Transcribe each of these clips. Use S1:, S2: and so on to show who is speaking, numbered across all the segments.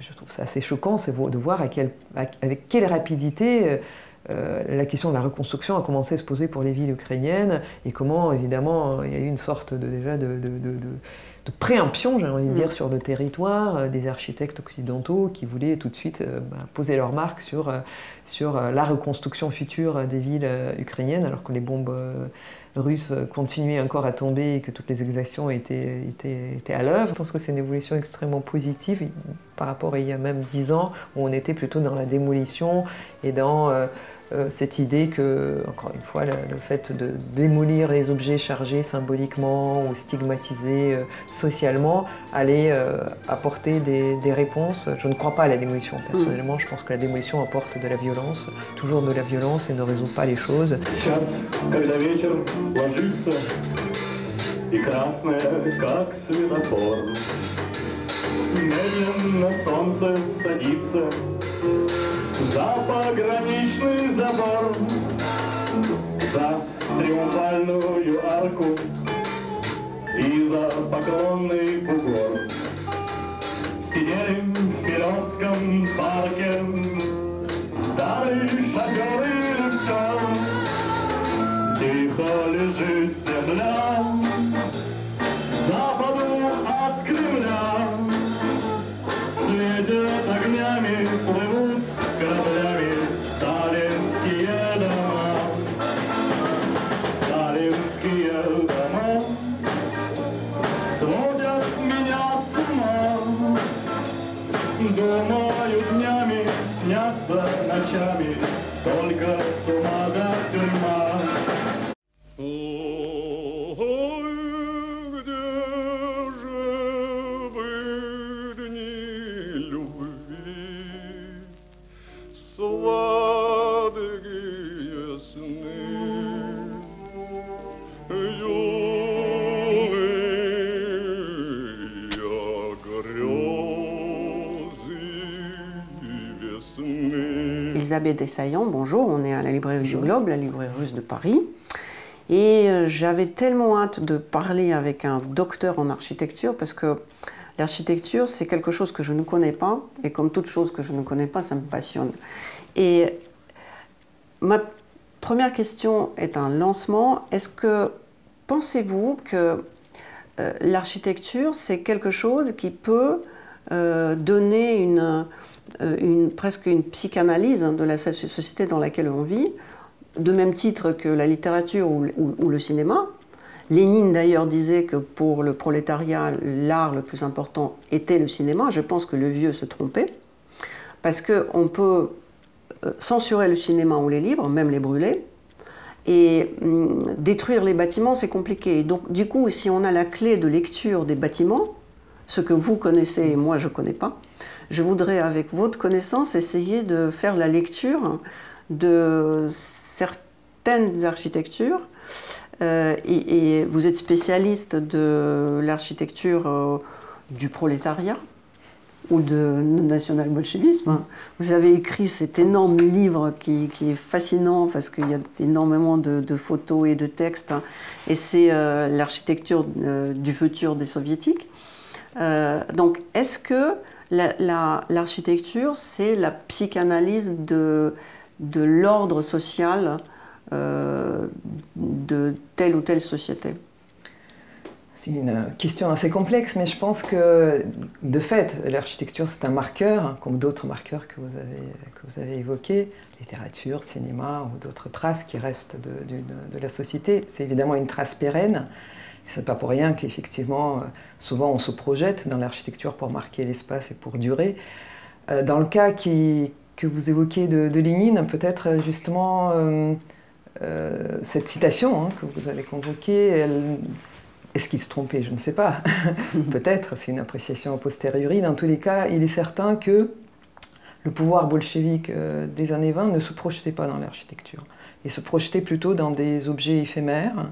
S1: Je trouve ça assez choquant, c'est de voir avec quelle rapidité la question de la reconstruction a commencé à se poser pour les villes ukrainiennes et comment, évidemment, il y a eu une sorte de préemption, j'ai envie de dire, sur le territoire des architectes occidentaux qui voulaient tout de suite poser leur marque sur la reconstruction future des villes ukrainiennes, alors que les bombes russes continuaient encore à tomber et que toutes les exactions étaient à l'œuvre. Je pense que c'est une évolution extrêmement positive par rapport à il y a même 10 ans, où on était plutôt dans la démolition et dans cette idée que, encore une fois, le fait de démolir les objets chargés symboliquement ou stigmatisés socialement allait apporter des réponses. Je ne crois pas à la démolition, personnellement. Je pense que la démolition apporte de la violence, toujours de la violence, et ne résout pas les choses.
S2: За пограничный забор, за триумфальную арку и за поклонный бугор. Сидели в Кремлевском парке старый шофер и лифтер. Тихо лежит земля к западу от Кремля. Светят огнями, плывут кораблями сталинские дома. Сталинские дома сводят меня с ума. Думаю днями, снятся ночами, только с ума до тюрьма.
S3: Elisabeth Dessaillant, bonjour, on est à la librairie du Globe, la librairie russe de Paris. Et j'avais tellement hâte de parler avec un docteur en architecture parce que l'architecture, c'est quelque chose que je ne connais pas. Et comme toute chose que je ne connais pas, ça me passionne. Et ma première question est un lancement. Est-ce que pensez-vous que l'architecture, c'est quelque chose qui peut donner presque une psychanalyse de la société dans laquelle on vit, de même titre que la littérature ou le cinéma? Lénine d'ailleurs disait que pour le prolétariat, l'art le plus important était le cinéma. Je pense que le vieux se trompait, parce qu'on peut censurer le cinéma ou les livres, même les brûler, et détruire les bâtiments, c'est compliqué. Donc du coup, si on a la clé de lecture des bâtiments, ce que vous connaissez et moi je ne connais pas, je voudrais, avec votre connaissance, essayer de faire la lecture de certaines architectures. Et vous êtes spécialiste de l'architecture du prolétariat ou de national-bolchevisme. Vous avez écrit cet énorme livre qui est fascinant parce qu'il y a énormément de photos et de textes. Et c'est l'architecture du futur des soviétiques. Donc, est-ce que l'architecture, c'est la psychanalyse de l'ordre social de telle ou telle société?
S1: C'est une question assez complexe, mais je pense que, de fait, l'architecture, c'est un marqueur, comme d'autres marqueurs que vous avez évoqués, littérature, cinéma ou d'autres traces qui restent de la société. C'est évidemment une trace pérenne. Ce n'est pas pour rien qu'effectivement, souvent on se projette dans l'architecture pour marquer l'espace et pour durer. Dans le cas que vous évoquez de Lénine, peut-être justement cette citation que vous avez convoquée, est-ce qu'il se trompait? Je ne sais pas. Peut-être, c'est une appréciation a posteriori. Dans tous les cas, il est certain que le pouvoir bolchevique des années 20 ne se projetait pas dans l'architecture. Il se projetait plutôt dans des objets éphémères,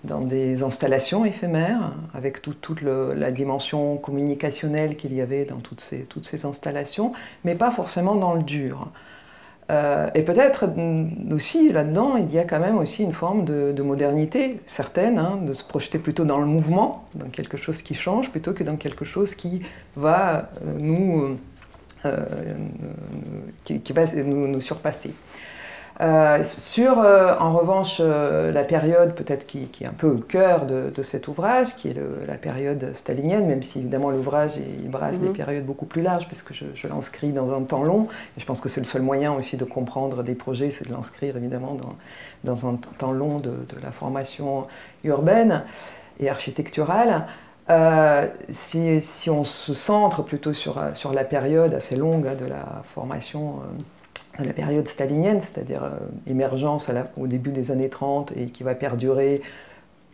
S1: dans des installations éphémères, avec toute la dimension communicationnelle qu'il y avait dans toutes ces installations, mais pas forcément dans le dur. Et peut-être aussi, là-dedans, il y a quand même aussi une forme de modernité certaine, de se projeter plutôt dans le mouvement, dans quelque chose qui change, plutôt que dans quelque chose qui va nous qui va nous surpasser. En revanche, la période peut-être qui est un peu au cœur de cet ouvrage, qui est la période stalinienne, même si évidemment l'ouvrage il brasse des périodes beaucoup plus larges, puisque je l'inscris dans un temps long, et je pense que c'est le seul moyen aussi de comprendre des projets, c'est de l'inscrire évidemment dans un temps long de la formation urbaine et architecturale. Si on se centre plutôt sur la période assez longue de la formation, de la période stalinienne, c'est-à-dire émergence au début des années 30 et qui va perdurer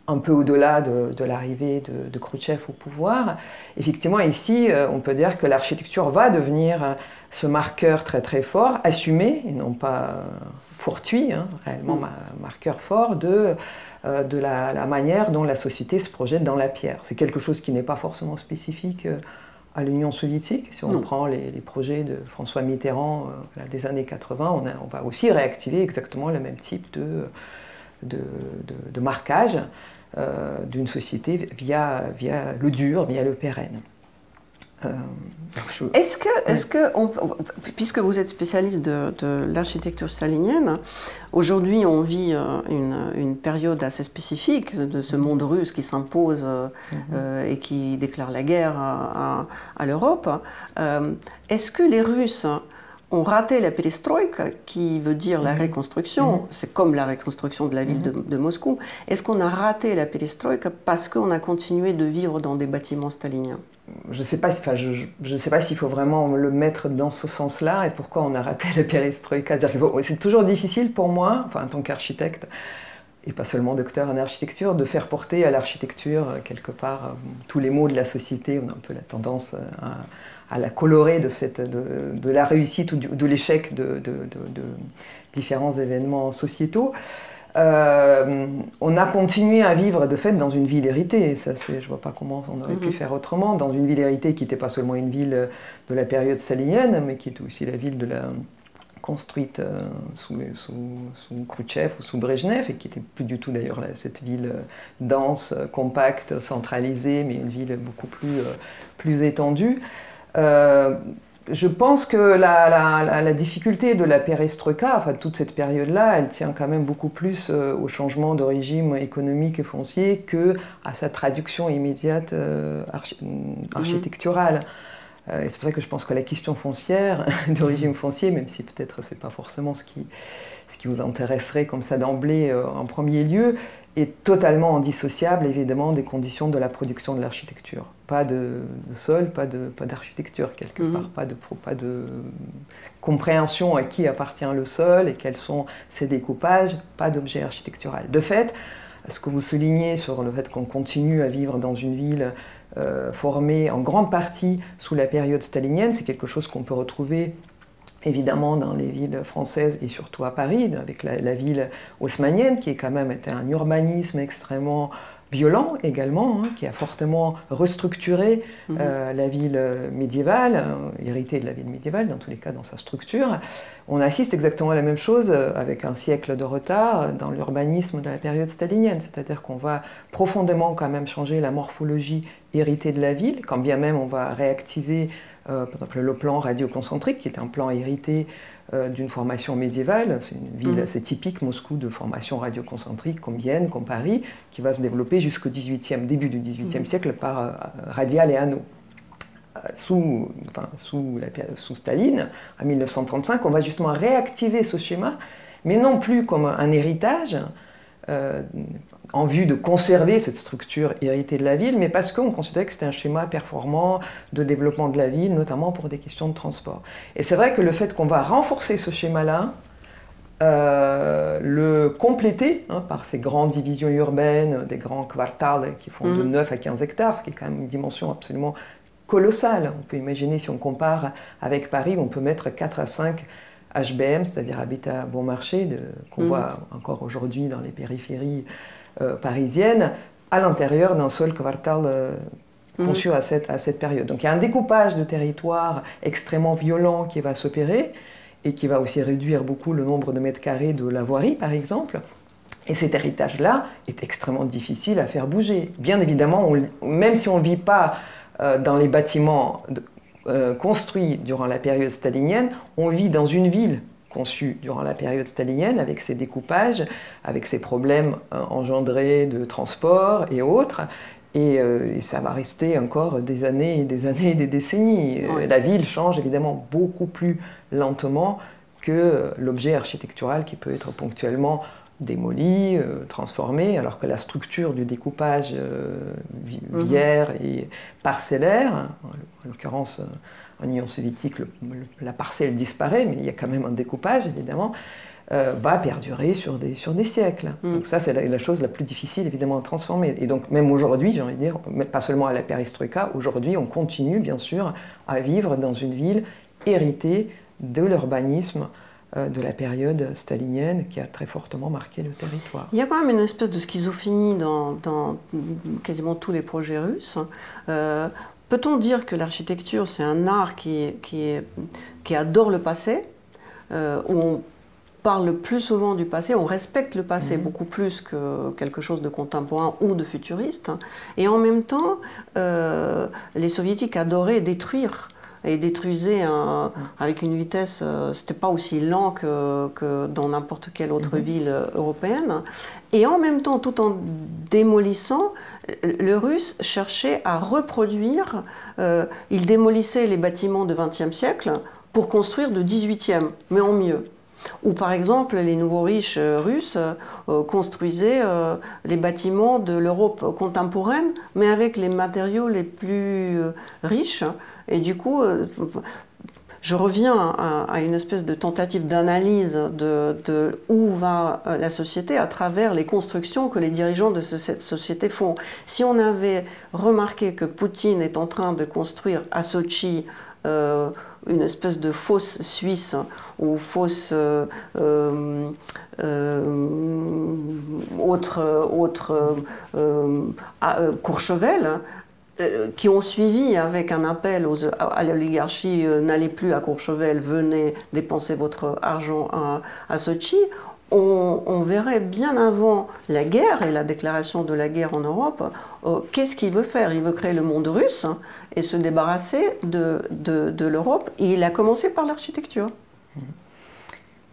S1: un peu au-delà de l'arrivée de Khrouchtchev au pouvoir, effectivement ici on peut dire que l'architecture va devenir ce marqueur très très fort, assumé et non pas fortuit, réellement marqueur fort de la manière dont la société se projette dans la pierre. C'est quelque chose qui n'est pas forcément spécifique à l'Union soviétique. Si on prend les projets de François Mitterrand des années 80, on va aussi réactiver exactement le même type de marquage d'une société via le dur, via le pérenne.
S3: Est-ce que puisque vous êtes spécialiste de l'architecture stalinienne, aujourd'hui on vit une période assez spécifique de ce monde russe qui s'impose et qui déclare la guerre à l'Europe. Est-ce que les Russes ont raté la perestroïka, qui veut dire la reconstruction, c'est comme la reconstruction de la ville de Moscou. Est-ce qu'on a raté la perestroïka parce qu'on a continué de vivre dans des bâtiments staliniens?
S1: Je ne sais pas s'il faut vraiment le mettre dans ce sens-là et pourquoi on a raté la perestroïka. C'est toujours difficile pour moi, en tant qu'architecte, et pas seulement docteur en architecture, de faire porter à l'architecture, quelque part, tous les maux de la société. On a un peu la tendance à la colorer de la réussite ou de l'échec de différents événements sociétaux. On a continué à vivre de fait dans une ville héritée, je ne vois pas comment on aurait pu faire autrement, dans une ville héritée qui n'était pas seulement une ville de la période stalinienne, mais qui était aussi la ville construite sous Khrouchtchev ou sous Brejnev, et qui n'était plus du tout d'ailleurs cette ville dense, compacte, centralisée, mais une ville beaucoup plus étendue. Je pense que la difficulté de la perestroïka, toute cette période-là, elle tient quand même beaucoup plus au changement de régime économique et foncier qu'à sa traduction immédiate architecturale. Et c'est pour ça que je pense que la question foncière, de régime foncier, même si peut-être ce n'est pas forcément ce qui vous intéresserait comme ça d'emblée en premier lieu, est totalement indissociable évidemment des conditions de la production de l'architecture. Pas de sol, pas d'architecture quelque part, pas de compréhension à qui appartient le sol et quels sont ses découpages, pas d'objet architectural. De fait, ce que vous soulignez sur le fait qu'on continue à vivre dans une ville formée en grande partie sous la période stalinienne, c'est quelque chose qu'on peut retrouver évidemment dans les villes françaises et surtout à Paris, avec la ville haussmannienne, qui est quand même était un urbanisme extrêmement violent également, qui a fortement restructuré la ville médiévale, hérité de la ville médiévale dans tous les cas dans sa structure. On assiste exactement à la même chose avec un siècle de retard dans l'urbanisme de la période stalinienne, c'est-à-dire qu'on va profondément quand même changer la morphologie héritée de la ville, quand bien même on va réactiver par exemple le plan radioconcentrique, qui est un plan hérité d'une formation médiévale. C'est une ville assez typique, Moscou, de formation radioconcentrique, comme Vienne, comme Paris, qui va se développer jusqu'au début du XVIIIe siècle par radial et anneau. Sous Staline, en 1935, on va justement réactiver ce schéma, mais non plus comme un héritage, en vue de conserver cette structure héritée de la ville, mais parce qu'on considérait que c'était un schéma performant de développement de la ville, notamment pour des questions de transport. Et c'est vrai que le fait qu'on va renforcer ce schéma-là, le compléter par ces grandes divisions urbaines, des grands quartals qui font de 9 à 15 hectares, ce qui est quand même une dimension absolument colossale. On peut imaginer, si on compare avec Paris, on peut mettre 4 à 5 HBM, c'est-à-dire habitat bon marché, qu'on voit encore aujourd'hui dans les périphéries parisiennes, à l'intérieur d'un seul quartal conçu à cette période. Donc il y a un découpage de territoire extrêmement violent qui va s'opérer et qui va aussi réduire beaucoup le nombre de mètres carrés de la voirie, par exemple. Et cet héritage-là est extrêmement difficile à faire bouger. Bien évidemment, même si on ne vit pas dans les bâtiments construit durant la période stalinienne, on vit dans une ville conçue durant la période stalinienne, avec ses découpages, avec ses problèmes engendrés de transport et autres. Et ça va rester encore des années et des années et des décennies.
S3: Oui.
S1: La ville change évidemment beaucoup plus lentement que l'objet architectural qui peut être ponctuellement démoli, transformé, alors que la structure du découpage viaire et parcellaire, en l'occurrence en Union soviétique, la parcelle disparaît, mais il y a quand même un découpage évidemment, va perdurer sur des siècles. Donc ça, c'est la chose la plus difficile évidemment à transformer. Et donc même aujourd'hui, j'ai envie de dire, pas seulement à la perestroïka, aujourd'hui on continue bien sûr à vivre dans une ville héritée de l'urbanisme de la période stalinienne qui a très fortement marqué le territoire.
S3: Il y a quand même une espèce de schizophrénie dans quasiment tous les projets russes. Peut-on dire que l'architecture, c'est un art qui adore le passé, où on parle le plus souvent du passé, on respecte le passé beaucoup plus que quelque chose de contemporain ou de futuriste, et en même temps, les soviétiques adoraient détruire et détruisaient avec une vitesse, c'était pas aussi lent que dans n'importe quelle autre ville européenne. Et en même temps, tout en démolissant, le Russe cherchait à reproduire, il démolissait les bâtiments du XXe siècle pour construire le XVIIIe, mais en mieux. Ou par exemple, les nouveaux riches russes construisaient les bâtiments de l'Europe contemporaine, mais avec les matériaux les plus riches. Et du coup, je reviens à une espèce de tentative d'analyse de où va la société à travers les constructions que les dirigeants de cette société font. Si on avait remarqué que Poutine est en train de construire à Sochi une espèce de fosse suisse ou fosse Courchevel, qui ont suivi avec un appel à l'oligarchie, n'allez plus à Courchevel, venez dépenser votre argent à Sochi, on verrait bien avant la guerre et la déclaration de la guerre en Europe, qu'est-ce qu'il veut faire? Il veut créer le monde russe et se débarrasser de l'Europe, et il a commencé par l'architecture.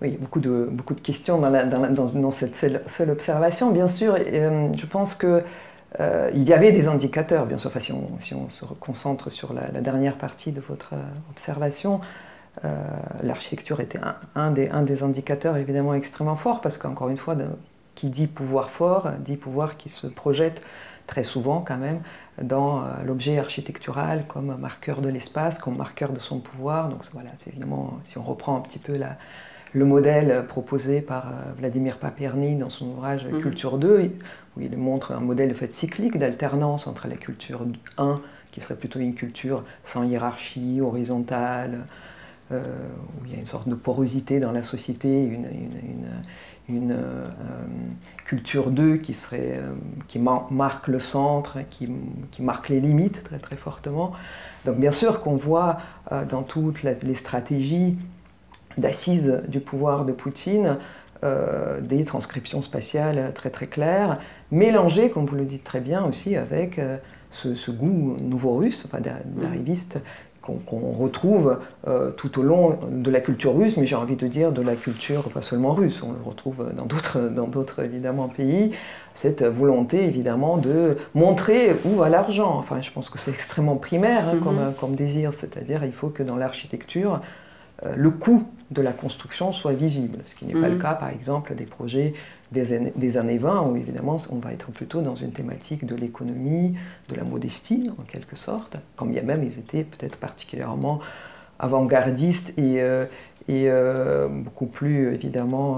S1: Oui, beaucoup de questions dans cette seule observation, bien sûr. Je pense que il y avait des indicateurs, bien sûr, enfin, si on se concentre sur la dernière partie de votre observation, l'architecture était un des indicateurs évidemment extrêmement forts, parce qu'encore une fois, qui dit pouvoir fort, dit pouvoir qui se projette très souvent quand même dans l'objet architectural comme marqueur de l'espace, comme marqueur de son pouvoir. Donc voilà, c'est évidemment, si on reprend un petit peu le modèle proposé par Vladimir Paperny dans son ouvrage Culture 2, où il montre un modèle de fait cyclique d'alternance entre la culture 1, qui serait plutôt une culture sans hiérarchie, horizontale, où il y a une sorte de porosité dans la société, une culture 2 qui marque le centre, qui marque les limites très très fortement. Donc bien sûr qu'on voit dans toutes les stratégies d'assises du pouvoir de Poutine des transcriptions spatiales très très claires, mélangées, comme vous le dites très bien aussi, avec ce goût nouveau russe, enfin, d'arriviste, qu'on retrouve tout au long de la culture russe, mais j'ai envie de dire de la culture pas seulement russe, on le retrouve dans d'autres évidemment pays, cette volonté évidemment de montrer où va l'argent. Enfin, je pense que c'est extrêmement primaire comme désir, c'est-à-dire il faut que dans l'architecture, le coût de la construction soit visible, ce qui n'est pas le cas par exemple des projets des années 20, où évidemment on va être plutôt dans une thématique de l'économie, de la modestie en quelque sorte, quand bien même ils étaient peut-être particulièrement avant-gardistes et beaucoup plus évidemment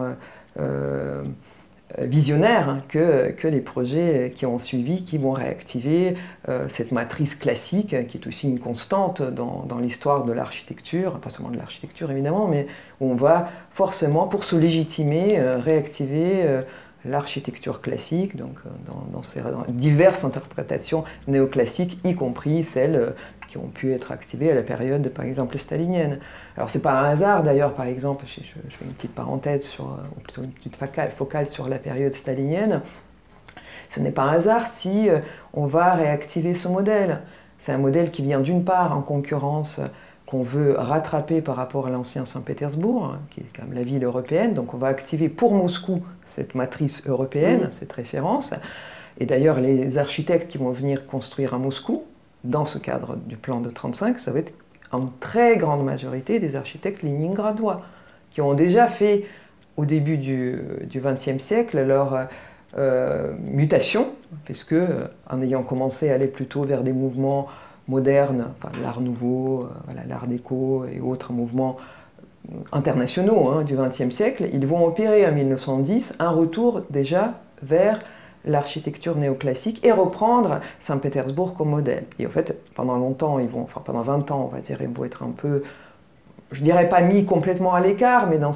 S1: visionnaires que les projets qui ont suivi, qui vont réactiver cette matrice classique qui est aussi une constante dans l'histoire de l'architecture, pas seulement de l'architecture évidemment, mais où on va forcément, pour se légitimer, réactiver l'architecture classique, donc dans diverses interprétations néoclassiques, y compris celles qui ont pu être activées à la période, par exemple, stalinienne. Alors c'est pas un hasard d'ailleurs, par exemple, je fais une petite parenthèse, ou plutôt une petite focale sur la période stalinienne, ce n'est pas un hasard si on va réactiver ce modèle. C'est un modèle qui vient d'une part en concurrence qu'on veut rattraper par rapport à l'ancien Saint-Pétersbourg, hein, qui est quand même la ville européenne. Donc on va activer pour Moscou cette matrice européenne, cette référence. Et d'ailleurs, les architectes qui vont venir construire à Moscou, dans ce cadre du plan de 1935, ça va être en très grande majorité des architectes léningradois, qui ont déjà fait, au début du XXe siècle, leur mutation, puisque en ayant commencé à aller plutôt vers des mouvements modernes, enfin, l'art nouveau, voilà, l'art déco et autres mouvements internationaux hein, du XXe siècle, ils vont opérer en 1910 un retour déjà vers l'architecture néoclassique et reprendre Saint-Pétersbourg comme modèle. Et en fait, pendant longtemps, pendant 20 ans, on va dire, ils vont être un peu, je dirais pas mis complètement à l'écart, mais dans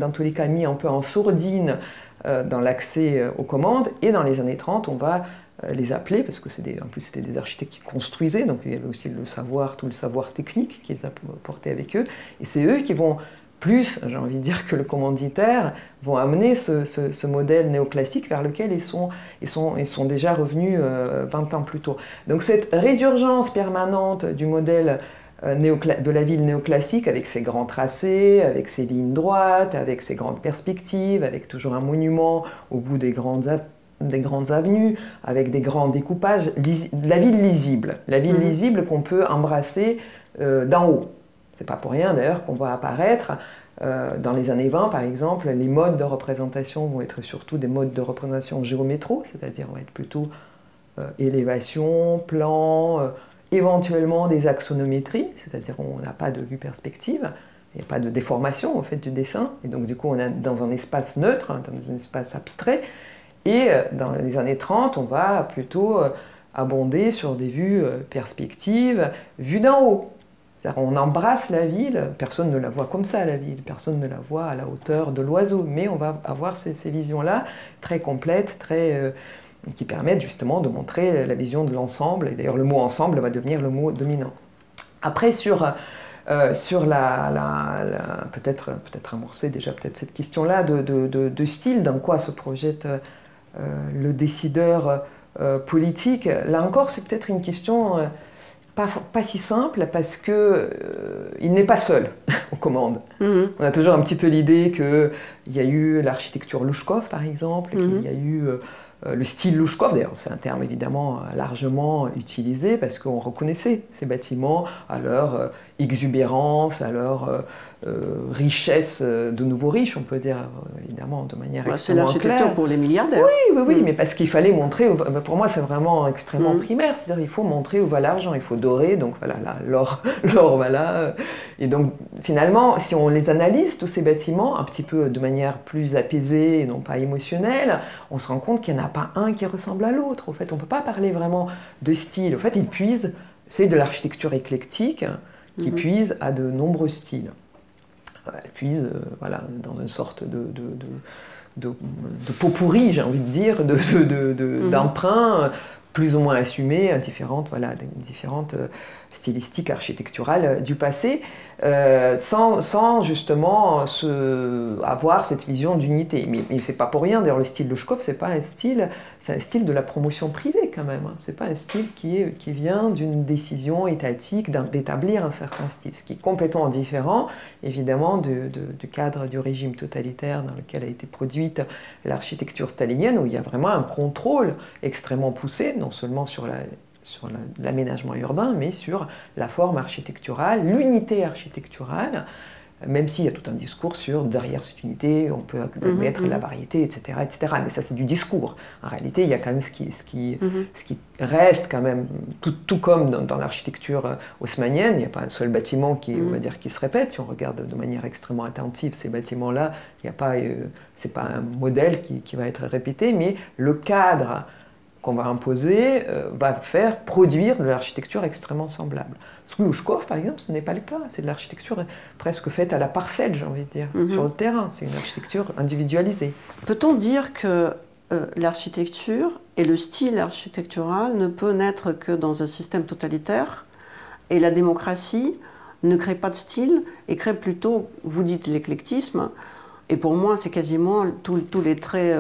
S1: tous les cas mis un peu en sourdine dans l'accès aux commandes. Et dans les années 30, on va les appeler, parce que en plus c'était des architectes qui construisaient, donc il y avait aussi le savoir, tout le savoir technique qu'ils apportaient avec eux. Et c'est eux qui vont plus, j'ai envie de dire, que le commanditaire, vont amener ce modèle néoclassique vers lequel ils sont déjà revenus 20 ans plus tôt. Donc cette résurgence permanente du modèle de la ville néoclassique, avec ses grands tracés, avec ses lignes droites, avec ses grandes perspectives, avec toujours un monument au bout des grandes avenues, avec des grands découpages, la ville lisible qu'on peut embrasser d'en haut. C'est pas pour rien d'ailleurs qu'on voit apparaître dans les années 20 par exemple, les modes de représentation vont être surtout des modes de représentation géométro, c'est-à-dire on va être plutôt élévation, plan, éventuellement des axonométries, c'est-à-dire on n'a pas de vue perspective, il n'y a pas de déformation au fait du dessin, et donc du coup on est dans un espace neutre, dans un espace abstrait, et dans les années 30 on va plutôt abonder sur des vues perspectives, vues d'en haut. On embrasse la ville, personne ne la voit comme ça la ville, personne ne la voit à la hauteur de l'oiseau, mais on va avoir ces visions-là très complètes, qui permettent justement de montrer la vision de l'ensemble, et d'ailleurs le mot ensemble va devenir le mot dominant. Après sur peut-être amorcer déjà peut-être cette question-là de style, dans quoi se projette le décideur politique, là encore c'est peut-être une question pas si simple parce qu'il n'est pas seul aux commandes. On a toujours un petit peu l'idée qu'il y a eu l'architecture Louchkov par exemple, qu'il y a eu le style Louchkov, d'ailleurs c'est un terme évidemment largement utilisé parce qu'on reconnaissait ces bâtiments à leur exubérance, à leur richesse de nouveaux riches, on peut dire évidemment de manière extrêmement claire.
S3: C'est l'architecture pour les milliardaires.
S1: Oui, mais parce qu'il fallait montrer, pour moi c'est vraiment extrêmement primaire, c'est-à-dire il faut montrer où va l'argent, il faut dorer, donc voilà, l'or, voilà. Et donc finalement, si on les analyse, tous ces bâtiments, un petit peu de manière plus apaisée et non pas émotionnelle, on se rend compte qu'il n'y en a pas un qui ressemble à l'autre. En fait, on ne peut pas parler vraiment de style. En fait, ils puisent, c'est de l'architecture éclectique qui puise à de nombreux styles. Elle puise voilà, dans une sorte de pot-pourri, j'ai envie de dire, d'emprunts plus ou moins assumés à différentes stylistiques architecturales du passé, sans justement avoir cette vision d'unité. Mais c'est pas pour rien, d'ailleurs le style Louchkov, c'est un style de la promotion privée quand même. C'est pas un style qui vient d'une décision étatique d'établir un certain style, ce qui est complètement différent évidemment du cadre du régime totalitaire dans lequel a été produite l'architecture stalinienne, où il y a vraiment un contrôle extrêmement poussé, non seulement sur l'aménagement urbain, mais sur la forme architecturale, l'unité architecturale, même s'il y a tout un discours sur derrière cette unité, on peut mettre la variété, etc., etc. Mais ça, c'est du discours. En réalité, il y a quand même ce qui reste quand même, tout comme dans l'architecture haussmannienne, il n'y a pas un seul bâtiment on va dire, qui se répète. Si on regarde de manière extrêmement attentive ces bâtiments-là, c'est pas un modèle qui va être répété, mais le cadre qu'on va imposer va faire produire de l'architecture extrêmement semblable. Sous Louchkov, par exemple, ce n'est pas le cas. C'est de l'architecture presque faite à la parcelle, j'ai envie de dire, sur le terrain. C'est une architecture individualisée.
S3: Peut-on dire que l'architecture et le style architectural ne peut naître que dans un système totalitaire et la démocratie ne crée pas de style et crée plutôt, vous dites l'éclectisme, Et pour moi, c'est quasiment tous les traits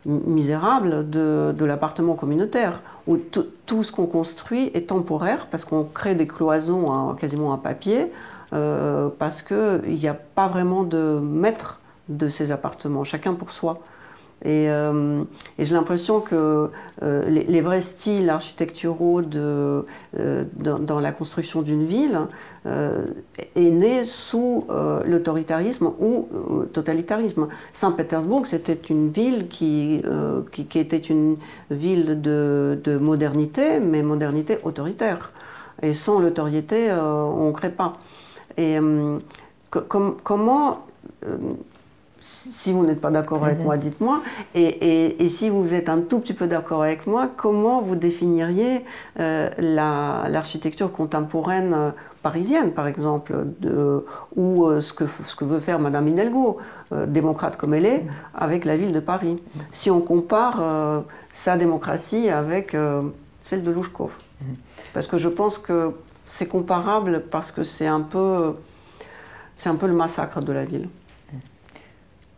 S3: misérables de l'appartement communautaire, où tout ce qu'on construit est temporaire, parce qu'on crée des cloisons quasiment en papier, parce qu'il n'y a pas vraiment de maître de ces appartements, chacun pour soi. Et j'ai l'impression que les vrais styles architecturaux dans la construction d'une ville est né sous l'autoritarisme ou totalitarisme. Saint-Pétersbourg, c'était une ville qui était une ville de modernité, mais modernité autoritaire. Et sans l'autorité, on ne crée pas. Et comment... si vous n'êtes pas d'accord avec moi, dites-moi. Et si vous êtes un tout petit peu d'accord avec moi, comment vous définiriez l'architecture contemporaine parisienne, par exemple, ou ce que veut faire Madame Hidalgo, démocrate comme elle est, avec la ville de Paris, si on compare sa démocratie avec celle de Louchkov. Parce que je pense que c'est comparable, parce que c'est un peu le massacre de la ville.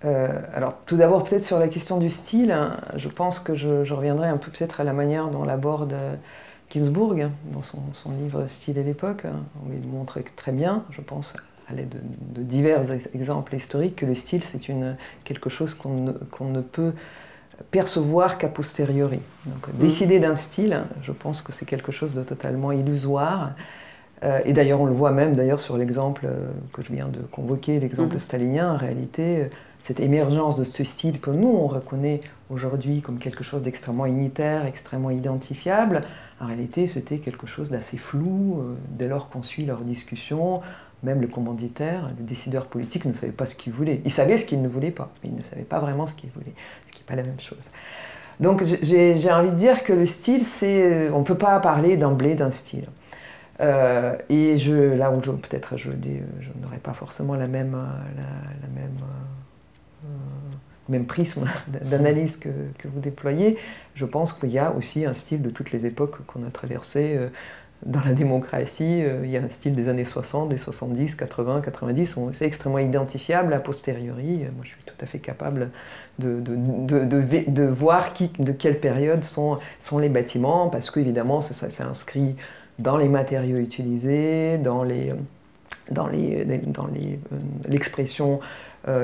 S1: Alors, tout d'abord, peut-être sur la question du style, hein, je pense que je reviendrai un peu peut-être à la manière dont l'aborde Ginsburg, dans son livre « Style et l'époque », où il montre très bien, je pense, à l'aide de divers exemples historiques, que le style, c'est quelque chose qu'on ne peut percevoir qu'a posteriori. Donc, décider d'un style, je pense que c'est quelque chose de totalement illusoire. Et d'ailleurs, on le voit même sur l'exemple que je viens de convoquer, l'exemple stalinien. En réalité, cette émergence de ce style que nous, on reconnaît aujourd'hui comme quelque chose d'extrêmement unitaire, extrêmement identifiable, en réalité, c'était quelque chose d'assez flou dès lors qu'on suit leurs discussions. Même le commanditaire, le décideur politique ne savait pas ce qu'il voulait. Il savait ce qu'il ne voulait pas, mais il ne savait pas vraiment ce qu'il voulait, ce qui n'est pas la même chose. Donc j'ai envie de dire que le style, on ne peut pas parler d'emblée d'un style. Et là où peut-être je n'aurais pas forcément le même prisme d'analyse que vous déployez, je pense qu'il y a aussi un style de toutes les époques qu'on a traversées dans la démocratie. Il y a un style des années 60, des 70, 80, 90, c'est extrêmement identifiable a posteriori. Moi, je suis tout à fait capable de voir de quelle période sont les bâtiments, parce qu'évidemment, ça s'inscrit dans les matériaux utilisés, dans l'expression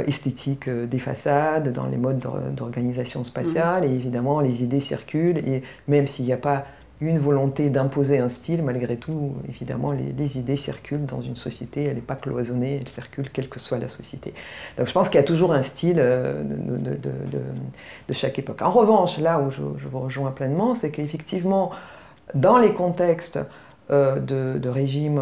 S1: esthétique des façades, dans les modes d'organisation spatiale, et évidemment les idées circulent, et même s'il n'y a pas une volonté d'imposer un style, malgré tout, évidemment, les idées circulent dans une société, elle n'est pas cloisonnée, elle circule quelle que soit la société. Donc je pense qu'il y a toujours un style de chaque époque. En revanche, là où je vous rejoins pleinement, c'est qu'effectivement, dans les contextes de régimes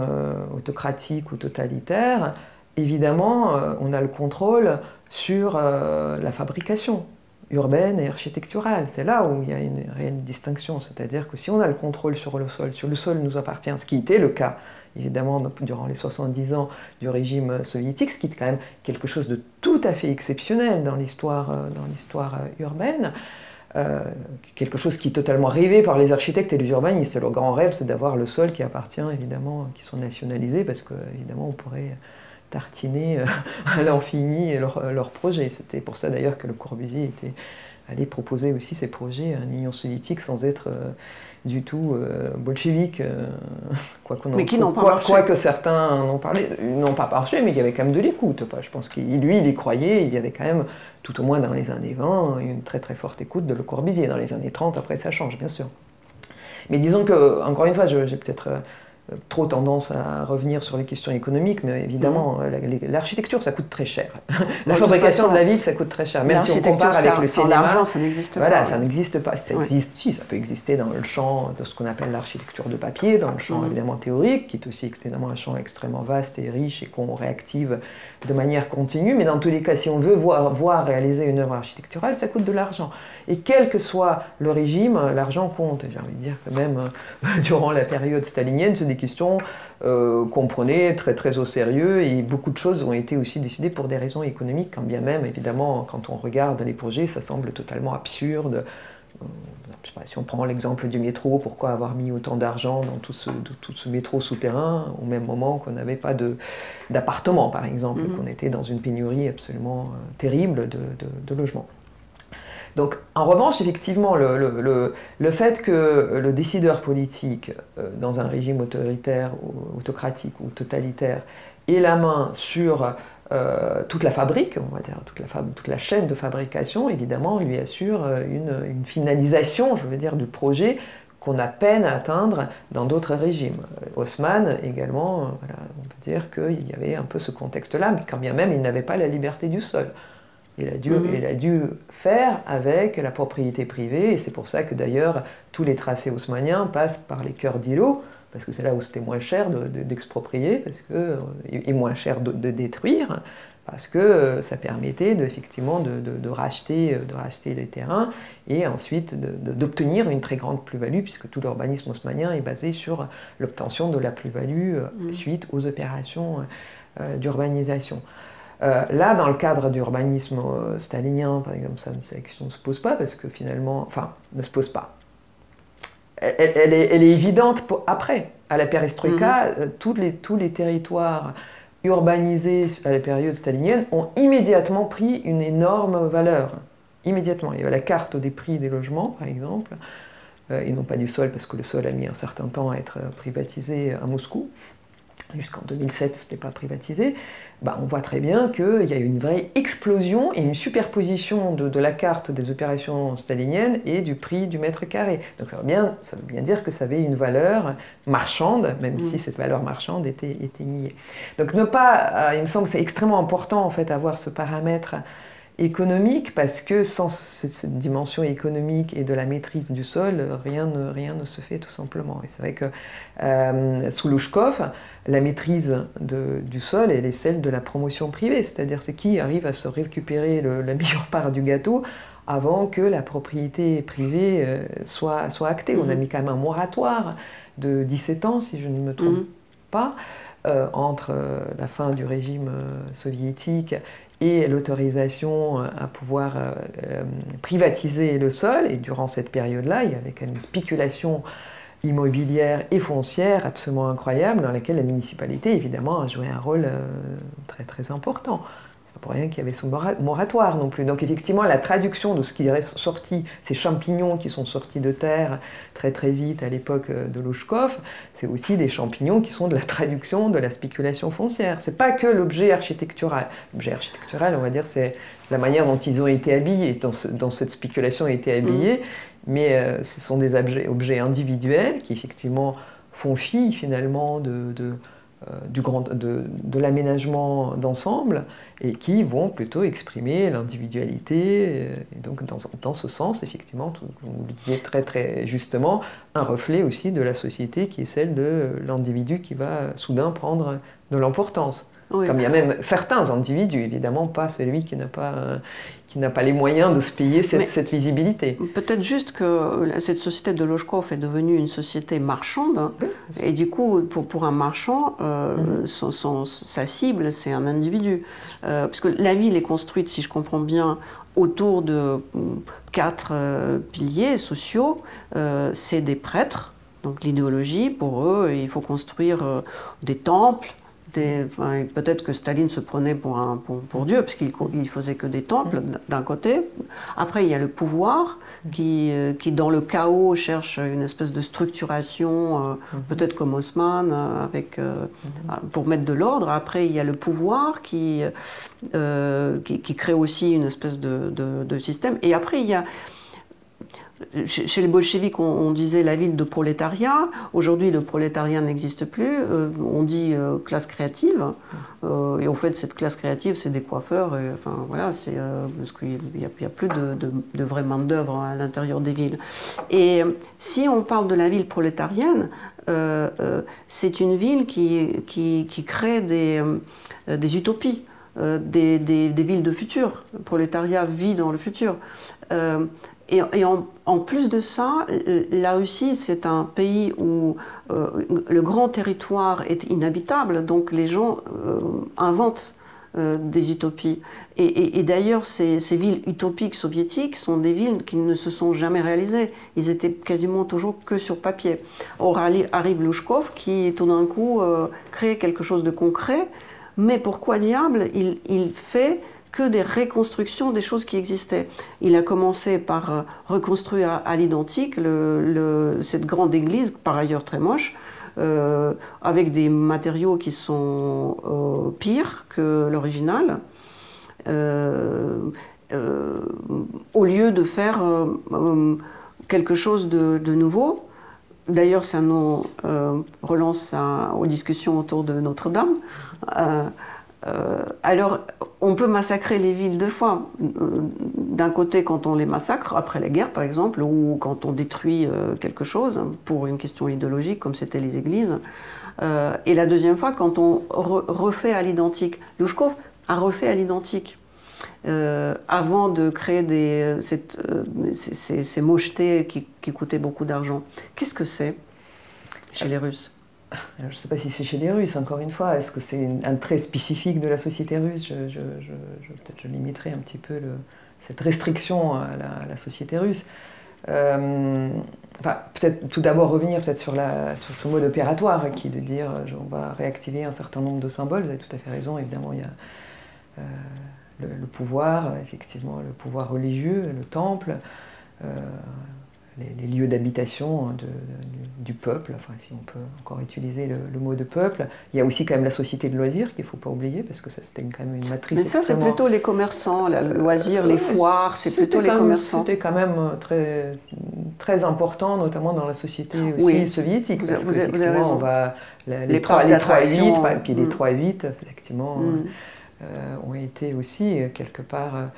S1: autocratiques ou totalitaires, évidemment, on a le contrôle sur la fabrication urbaine et architecturale. C'est là où il y a une réelle distinction. C'est-à-dire que si on a le contrôle sur le sol nous appartient, ce qui était le cas, évidemment, durant les 70 ans du régime soviétique, ce qui est quand même quelque chose de tout à fait exceptionnel dans l'histoire urbaine, quelque chose qui est totalement rêvé par les architectes et les urbanistes. Leur grand rêve, c'est d'avoir le sol qui appartient, évidemment, qui sont nationalisés, parce qu'évidemment, on pourrait tartiner à l'infini leurs projets. C'était pour ça d'ailleurs que Le Corbusier était allé proposer aussi ses projets à l'Union soviétique sans être du tout bolchevique, quoique certains n'ont pas marché, mais il y avait quand même de l'écoute. Enfin, je pense qu'il il y croyait, il y avait quand même, tout au moins dans les années 20, une très très forte écoute de Le Corbusier. Dans les années 30, après ça change, bien sûr. Mais disons que, encore une fois, j'ai peut-être trop tendance à revenir sur les questions économiques, mais évidemment, l'architecture, ça coûte très cher. La fabrication de la ville, ça coûte très cher. Même si on compare avec le cinéma,
S3: l'argent, ça n'existe pas.
S1: Voilà, ça n'existe pas. Ça existe, si, ça peut exister dans le champ de ce qu'on appelle l'architecture de papier, dans le champ évidemment théorique, qui est aussi évidemment un champ extrêmement vaste et riche et qu'on réactive de manière continue. Mais dans tous les cas, si on veut voir réaliser une œuvre architecturale, ça coûte de l'argent. Et quel que soit le régime, l'argent compte. J'ai envie de dire que même durant la période stalinienne, c'est des questions qu'on prenait très très au sérieux, et beaucoup de choses ont été aussi décidées pour des raisons économiques, quand bien même, évidemment, quand on regarde les projets, ça semble totalement absurde. je sais pas, si on prend l'exemple du métro, pourquoi avoir mis autant d'argent dans tout ce métro souterrain au même moment qu'on n'avait pas d'appartement, par exemple, qu'on était dans une pénurie absolument terrible de logements. Donc, en revanche, effectivement, le fait que le décideur politique, dans un régime autoritaire, ou autocratique ou totalitaire, ait la main sur toute la fabrique, on va dire, toute la chaîne de fabrication, évidemment, lui assure une finalisation, je veux dire, du projet qu'on a peine à atteindre dans d'autres régimes. Haussmann, également, voilà, on peut dire qu'il y avait un peu ce contexte-là, mais quand bien même, il n'avait pas la liberté du sol. Il a dû faire avec la propriété privée, et c'est pour ça que d'ailleurs tous les tracés haussmanniens passent par les cœurs d'îlots, parce que c'est là où c'était moins cher d'exproprier, et moins cher de détruire, parce que ça permettait effectivement de racheter les terrains et ensuite d'obtenir une très grande plus-value, puisque tout l'urbanisme haussmannien est basé sur l'obtention de la plus-value suite aux opérations d'urbanisation. Là, dans le cadre d'urbanisme stalinien, par exemple, cette question ne se pose pas, parce que finalement, enfin, ne se pose pas. Elle est évidente après. À la perestroïka, tous les territoires urbanisés à la période stalinienne ont immédiatement pris une énorme valeur. Immédiatement. Il y avait la carte des prix des logements, par exemple, et non pas du sol, parce que le sol a mis un certain temps à être privatisé à Moscou. Jusqu'en 2007, ce n'était pas privatisé. Bah, on voit très bien qu'il y a eu une vraie explosion et une superposition de la carte des opérations staliniennes et du prix du mètre carré. Donc ça veut bien dire que ça avait une valeur marchande, même si cette valeur marchande était niée. Donc il me semble que c'est extrêmement important en fait d'avoir ce paramètre économique, parce que sans cette dimension économique et de la maîtrise du sol, rien ne se fait tout simplement. Et c'est vrai que sous Louchkov, la maîtrise du sol, elle est celle de la promotion privée, c'est-à-dire c'est qui arrive à se récupérer la meilleure part du gâteau avant que la propriété privée soit actée. On a mis quand même un moratoire de 17 ans, si je ne me trompe pas, entre la fin du régime soviétique et l'autorisation à pouvoir privatiser le sol. Et durant cette période-là, il y avait quand même une spéculation immobilière et foncière absolument incroyable, dans laquelle la municipalité, évidemment, a joué un rôle très très important. C'est pas pour rien qu'il y avait ce moratoire non plus. Donc effectivement, la traduction de ce qui est sorti, ces champignons qui sont sortis de terre très très vite à l'époque de Louchkov, c'est aussi des champignons qui sont de la traduction de la spéculation foncière. C'est pas que l'objet architectural. L'objet architectural, on va dire, c'est la manière dont ils ont été habillés, dont cette spéculation a été habillée, mais ce sont des objets individuels qui effectivement font fi finalement de l'aménagement d'ensemble et qui vont plutôt exprimer l'individualité, et donc dans ce sens, effectivement, vous le disiez très très justement, un reflet aussi de la société qui est celle de l'individu qui va soudain prendre de l'importance. Oui. Comme il y a même certains individus, évidemment pas celui qui n'a pas les moyens de se payer cette visibilité.
S3: Peut-être juste que cette société de Louchkov est devenue une société marchande, hein, et du coup, pour un marchand, sa cible, c'est un individu. Parce que la ville est construite, si je comprends bien, autour de 4 piliers sociaux. C'est des prêtres, donc l'idéologie, pour eux, il faut construire des temples. Peut-être que Staline se prenait pour Dieu, parce qu'il faisait que des temples, d'un côté. Après, il y a le pouvoir, qui dans le chaos, cherche une espèce de structuration, peut-être comme Haussmann, pour mettre de l'ordre. Après, il y a le pouvoir, qui crée aussi une espèce de système. Et après, il y a... Chez les bolcheviks, on disait la ville de prolétariat. Aujourd'hui, le prolétariat n'existe plus. On dit classe créative. Et en fait, cette classe créative, c'est des coiffeurs. Enfin, voilà, parce qu'il n'y a plus de vraie main-d'œuvre à l'intérieur des villes. Et si on parle de la ville prolétarienne, c'est une ville qui crée des utopies, des villes de futur. Le prolétariat vit dans le futur. Et en plus de ça, la Russie, c'est un pays où le grand territoire est inhabitable, donc les gens inventent des utopies. Et d'ailleurs, ces villes utopiques soviétiques sont des villes qui ne se sont jamais réalisées. Ils étaient quasiment toujours que sur papier. Or, arrive Louchkov qui, tout d'un coup, crée quelque chose de concret. Mais pourquoi diable il fait que des reconstructions des choses qui existaient. Il a commencé par reconstruire à l'identique cette grande église, par ailleurs très moche, avec des matériaux qui sont pires que l'original, au lieu de faire quelque chose de nouveau. D'ailleurs, ça nous relance aux discussions autour de Notre-Dame. Alors, on peut massacrer les villes deux fois. D'un côté, quand on les massacre, après la guerre par exemple, ou quand on détruit quelque chose, pour une question idéologique, comme c'était les églises. Et la deuxième fois, quand on refait à l'identique. Louchkov a refait à l'identique. Avant de créer ces mochetés qui coûtaient beaucoup d'argent. Qu'est-ce que c'est chez les Russes?
S1: Alors, je ne sais pas si c'est chez les Russes, encore une fois. Est-ce que c'est un trait spécifique de la société russe? Peut-être je limiterai un petit peu cette restriction à la société russe. Enfin, peut-être tout d'abord revenir sur ce mode opératoire qui est de dire on va réactiver un certain nombre de symboles. Vous avez tout à fait raison, évidemment, il y a le pouvoir, effectivement, le pouvoir religieux, le temple, les lieux d'habitation du peuple, enfin, si on peut encore utiliser le mot de peuple. Il y a aussi quand même la société de loisirs qu'il ne faut pas oublier, parce que ça c'était quand même une matrice.
S3: Mais ça c'est plutôt les commerçants, le loisir, les foires, c'est plutôt les commerçants.
S1: C'était quand même très, très important, notamment dans la société aussi soviétique. Vous avez raison. On va, les 3 et 8, puis les 3 et 8, effectivement, ont été aussi quelque part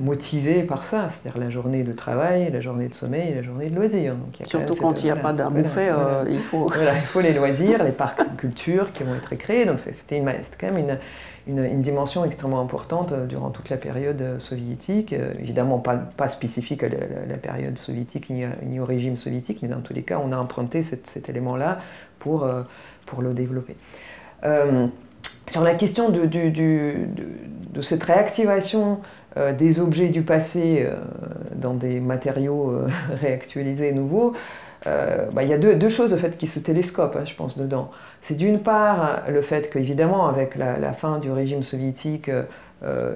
S1: motivés par ça, c'est-à-dire la journée de travail, la journée de sommeil et la journée de loisirs. Donc,
S3: surtout quand il n'y a pas d'à bouffer, il faut...
S1: Voilà, il faut les loisirs, les parcs de culture qui vont être créés, donc c'était quand même une dimension extrêmement importante durant toute la période soviétique, évidemment pas spécifique à la période soviétique ni au régime soviétique, mais dans tous les cas on a emprunté cet élément-là pour le développer. Sur la question de cette réactivation des objets du passé dans des matériaux réactualisés nouveaux, il y a deux choses en fait, qui se télescopent, je pense, dedans. C'est d'une part le fait qu'évidemment, avec la fin du régime soviétique,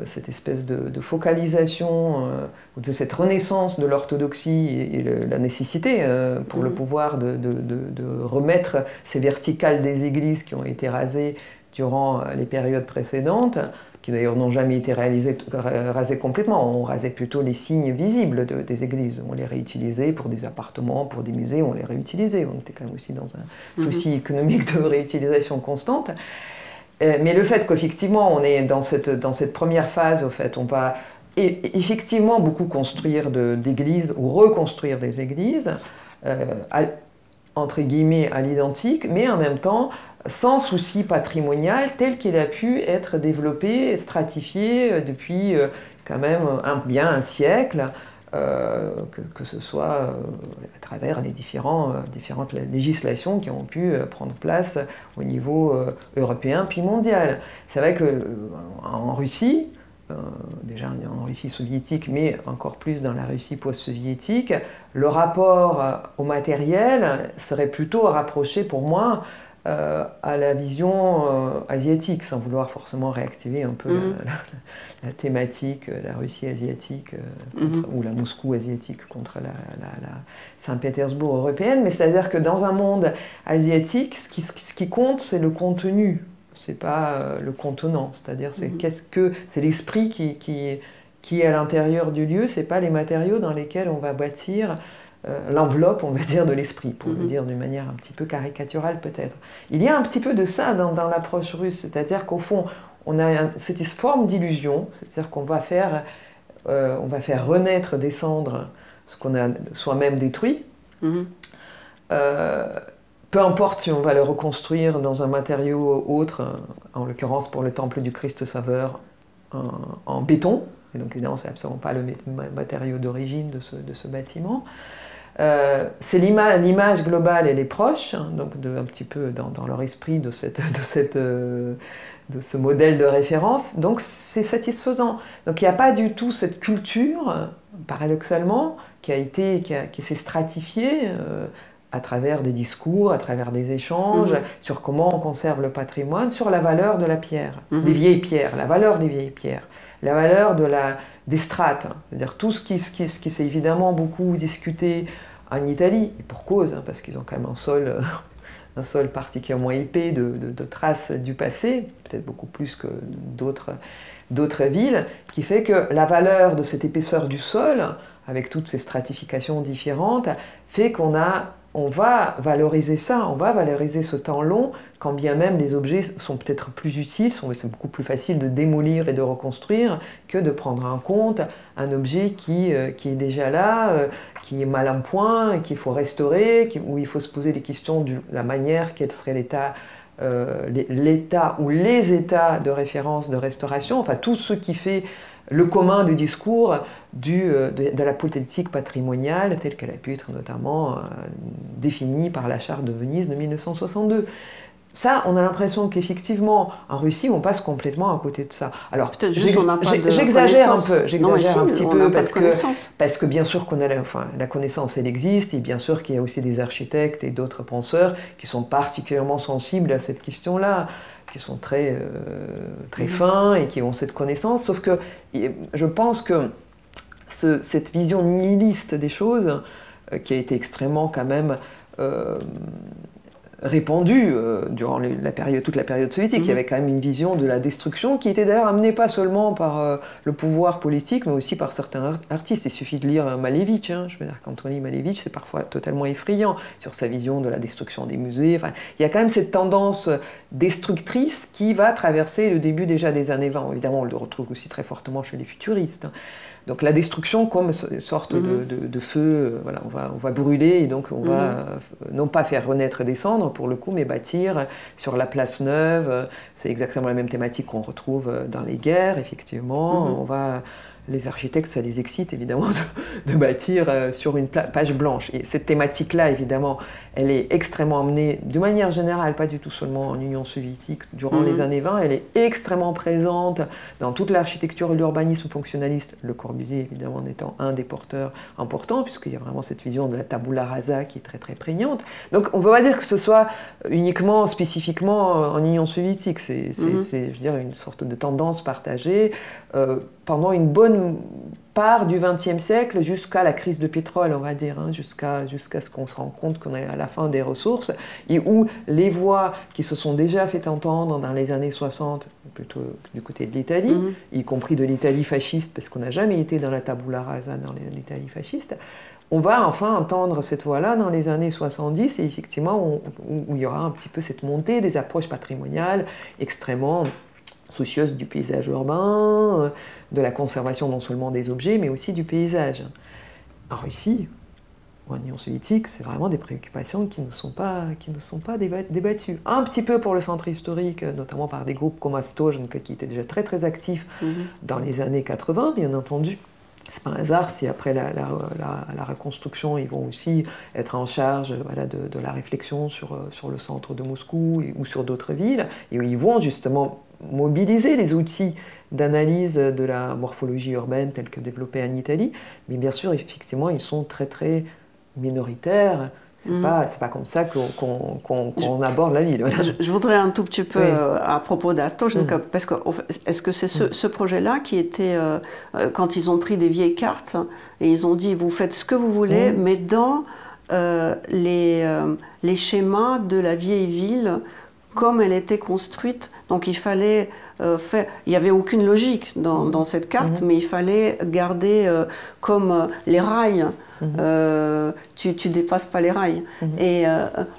S1: cette espèce de focalisation, de cette renaissance de l'orthodoxie et la nécessité pour le pouvoir de remettre ces verticales des églises qui ont été rasées durant les périodes précédentes, qui d'ailleurs n'ont jamais été rasées complètement. On rasait plutôt les signes visibles des églises. On les réutilisait pour des appartements, pour des musées, on les réutilisait. On était quand même aussi dans un souci économique de réutilisation constante. Mais le fait qu'effectivement, on est dans cette première phase, au fait, on va effectivement beaucoup construire d'églises ou reconstruire des églises, entre guillemets à l'identique, mais en même temps sans souci patrimonial tel qu'il a pu être développé, stratifié depuis quand même un siècle, que ce soit à travers les différentes législations qui ont pu prendre place au niveau européen puis mondial. C'est vrai qu'en Russie, déjà en Russie soviétique, mais encore plus dans la Russie post-soviétique, le rapport au matériel serait plutôt rapproché pour moi à la vision asiatique, sans vouloir forcément réactiver un peu la thématique, la Russie asiatique ou la Moscou asiatique contre la Saint-Pétersbourg européenne, mais c'est-à-dire que dans un monde asiatique, ce qui compte, c'est le contenu. C'est pas le contenant, c'est-à-dire c'est l'esprit qui est à l'intérieur du lieu, c'est pas les matériaux dans lesquels on va bâtir l'enveloppe, on va dire, de l'esprit, pour le dire d'une manière un petit peu caricaturale peut-être. Il y a un petit peu de ça dans l'approche russe, c'est-à-dire qu'au fond, on a cette forme d'illusion, c'est-à-dire qu'on va faire renaître des cendres ce qu'on a soi-même détruit. Peu importe si on va le reconstruire dans un matériau autre, en l'occurrence pour le temple du Christ Sauveur, en béton, et donc évidemment c'est absolument pas le matériau d'origine de ce bâtiment. c'est l'image globale, elle est proche, hein, donc un petit peu dans leur esprit de ce modèle de référence, donc c'est satisfaisant. Donc il n'y a pas du tout cette culture, paradoxalement, qui s'est stratifiée à travers des discours, à travers des échanges, sur comment on conserve le patrimoine, sur la valeur de la pierre, des vieilles pierres, la valeur des vieilles pierres, la valeur des strates, c'est-à-dire tout ce qui s'est évidemment beaucoup discuté en Italie, et pour cause, hein, parce qu'ils ont quand même un sol particulièrement épais de traces du passé, peut-être beaucoup plus que d'autres villes, qui fait que la valeur de cette épaisseur du sol, avec toutes ces stratifications différentes, fait qu'on va valoriser ça, on va valoriser ce temps long, quand bien même les objets sont peut-être plus utiles, c'est beaucoup plus facile de démolir et de reconstruire que de prendre en compte un objet qui est déjà là, qui est mal en point, qu'il faut restaurer, où il faut se poser des questions de la manière, quel serait l'état ou les états de référence de restauration, enfin tout ce qui fait le commun du discours de la politique patrimoniale telle qu'elle a pu être notamment définie par la Charte de Venise de 1962. Ça, on a l'impression qu'effectivement, en Russie, on passe complètement à côté de ça. Alors, j'exagère un peu, parce que bien sûr qu'on a la connaissance, elle existe, et bien sûr qu'il y a aussi des architectes et d'autres penseurs qui sont particulièrement sensibles à cette question-là, qui sont très fins et qui ont cette connaissance, sauf que je pense que cette vision nihiliste des choses, qui a été extrêmement quand même répandue durant toute la période soviétique, il y avait quand même une vision de la destruction qui était d'ailleurs amenée pas seulement par le pouvoir politique, mais aussi par certains artistes. Il suffit de lire Malevich, hein. Je veux dire qu'Anthony Malevich, c'est parfois totalement effrayant sur sa vision de la destruction des musées. Enfin, il y a quand même cette tendance destructrice qui va traverser le début déjà des années 20. Évidemment, on le retrouve aussi très fortement chez les futuristes, hein. Donc la destruction comme une sorte de feu, voilà, on va brûler et donc on va non pas faire renaître des cendres pour le coup, mais bâtir sur la place neuve. C'est exactement la même thématique qu'on retrouve dans les guerres, effectivement. Les architectes, ça les excite évidemment de bâtir sur une page blanche. Et cette thématique-là, évidemment, elle est extrêmement emmenée, de manière générale, pas du tout seulement en Union soviétique, durant les années 20, elle est extrêmement présente dans toute l'architecture et l'urbanisme fonctionnaliste, Le Corbusier, évidemment, en étant un des porteurs importants, puisqu'il y a vraiment cette vision de la tabula rasa qui est très très prégnante. Donc on ne peut pas dire que ce soit uniquement, spécifiquement en Union soviétique, c'est je veux dire, une sorte de tendance partagée pendant une bonne part du XXe siècle jusqu'à la crise de pétrole, on va dire, hein, jusqu'à ce qu'on se rende compte qu'on est à la fin des ressources, et où les voix qui se sont déjà fait entendre dans les années 60, plutôt du côté de l'Italie, y compris de l'Italie fasciste, parce qu'on n'a jamais été dans la tabula rasa dans l'Italie fasciste, on va enfin entendre cette voix-là dans les années 70, et effectivement, où il y aura un petit peu cette montée des approches patrimoniales extrêmement soucieuse du paysage urbain, de la conservation non seulement des objets, mais aussi du paysage. En Russie, ou en Union soviétique, c'est vraiment des préoccupations qui ne sont pas débattues. Un petit peu pour le centre historique, notamment par des groupes comme Astojenko, qui étaient déjà très très actifs dans les années 80, bien entendu. C'est pas un hasard si après la reconstruction, ils vont aussi être en charge de la réflexion sur le centre de Moscou ou sur d'autres villes, et où ils vont justement mobiliser les outils d'analyse de la morphologie urbaine tels que développés en Italie, mais bien sûr, effectivement, ils sont très très minoritaires. C'est pas comme ça qu'on aborde la ville. Voilà.
S3: Je voudrais un tout petit peu à propos d'Astojenko, parce que est-ce que c'est ce projet-là qui était, quand ils ont pris des vieilles cartes, et ils ont dit, vous faites ce que vous voulez, mais dans les schémas de la vieille ville, comme elle était construite, donc il fallait faire... Il n'y avait aucune logique dans cette carte, mais il fallait garder comme les rails. Tu dépasses pas les rails. Et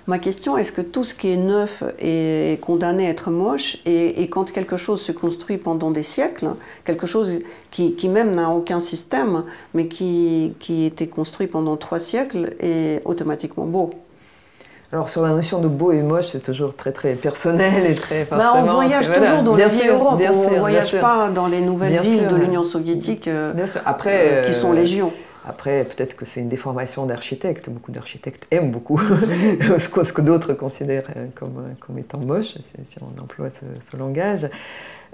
S3: ma question, est-ce que tout ce qui est neuf est condamné à être moche, et quand quelque chose se construit pendant des siècles, quelque chose qui même n'a aucun système, mais qui était construit pendant 3 siècles, est automatiquement beau?
S1: Alors sur la notion de beau et moche, c'est toujours très très personnel et très forcément...
S3: on voyage toujours dans la vieille Europe, on ne voyage pas dans les nouvelles villes de l'Union soviétique qui sont légion.
S1: Après, peut-être que c'est une déformation d'architecte. Beaucoup d'architectes aiment beaucoup ce que d'autres considèrent comme étant moche, si on emploie ce langage.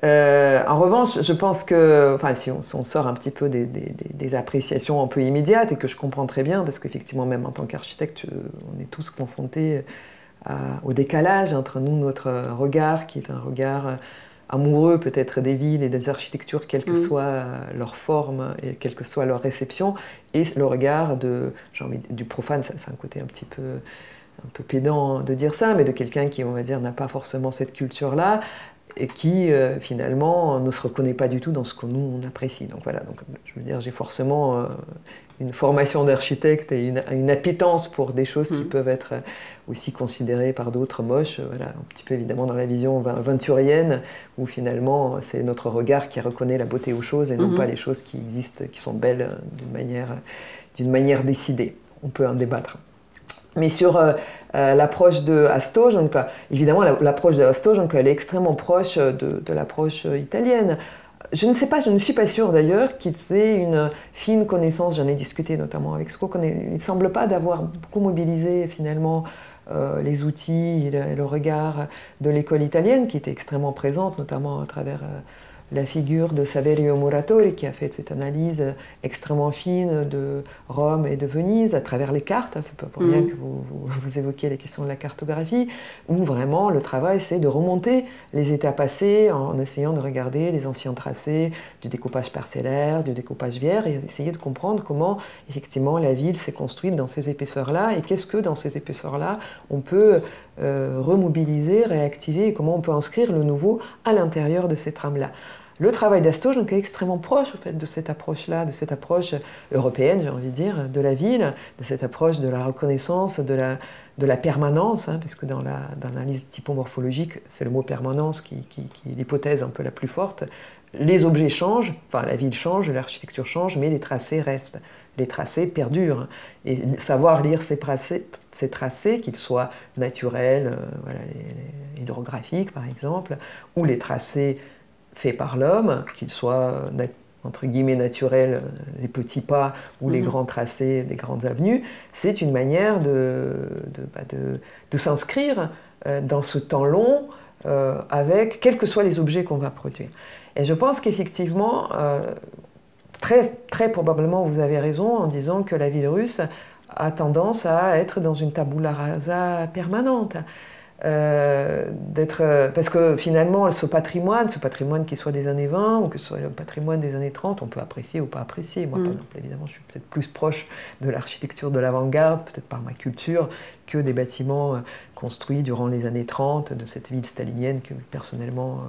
S1: En revanche, je pense que, enfin, si on sort un petit peu des appréciations un peu immédiates, et que je comprends très bien, parce qu'effectivement, même en tant qu'architecte, on est tous confrontés au décalage entre nous, notre regard, qui est un regard amoureux peut-être des villes et des architectures, quelle que soit leur forme et quelle que soit leur réception, et le regard du profane. C'est un côté un peu pédant de dire ça, mais de quelqu'un qui, on va dire, n'a pas forcément cette culture-là, et qui finalement ne se reconnaît pas du tout dans ce que nous on apprécie. Donc voilà, je veux dire, j'ai forcément une formation d'architecte et une appétence pour des choses qui peuvent être aussi considérées par d'autres moches, voilà, un petit peu évidemment dans la vision venturienne, où finalement c'est notre regard qui reconnaît la beauté aux choses et non pas les choses qui existent, qui sont belles d'une manière décidée. On peut en débattre. Mais sur l'approche de Hasto, donc, évidemment l'approche de Hasto, donc, elle est extrêmement proche de l'approche italienne. Je ne sais pas, je ne suis pas sûre d'ailleurs qu'il ait une fine connaissance, j'en ai discuté notamment avec Sco, il ne semble pas d'avoir beaucoup mobilisé finalement les outils et le regard de l'école italienne, qui était extrêmement présente, notamment à travers la figure de Saverio Muratori, qui a fait cette analyse extrêmement fine de Rome et de Venise à travers les cartes. C'est pas pour rien que vous évoquiez les questions de la cartographie, où vraiment le travail c'est de remonter les états passés en essayant de regarder les anciens tracés du découpage parcellaire, du découpage viaire, et essayer de comprendre comment effectivement la ville s'est construite dans ces épaisseurs-là, et qu'est-ce que dans ces épaisseurs-là on peut remobiliser, réactiver, et comment on peut inscrire le nouveau à l'intérieur de ces trames-là. Le travail d'Hasto est extrêmement proche au fait, de cette approche-là, de cette approche européenne, j'ai envie de dire, de la ville, de cette approche de la reconnaissance, de la permanence, puisque dans l'analyse typomorphologique, c'est le mot permanence qui est l'hypothèse un peu la plus forte. Les objets changent, enfin la ville change, l'architecture change, mais les tracés restent. Les tracés perdurent. Et savoir lire ces tracés, qu'ils soient naturels, voilà, les hydrographiques par exemple, ou les tracés faits par l'homme, qu'ils soient entre guillemets naturels, les petits pas ou les grands tracés des grandes avenues, c'est une manière de s'inscrire dans ce temps long avec quels que soient les objets qu'on va produire. Et je pense qu'effectivement, très, très probablement vous avez raison en disant que la ville russe a tendance à être dans une tabula rasa permanente. Parce que finalement ce patrimoine qui soit des années 20 ou que ce soit le patrimoine des années 30, on peut apprécier ou pas apprécier. Moi par exemple, évidemment, je suis peut-être plus proche de l'architecture de l'avant-garde, peut-être par ma culture, que des bâtiments construits durant les années 30 de cette ville stalinienne que personnellement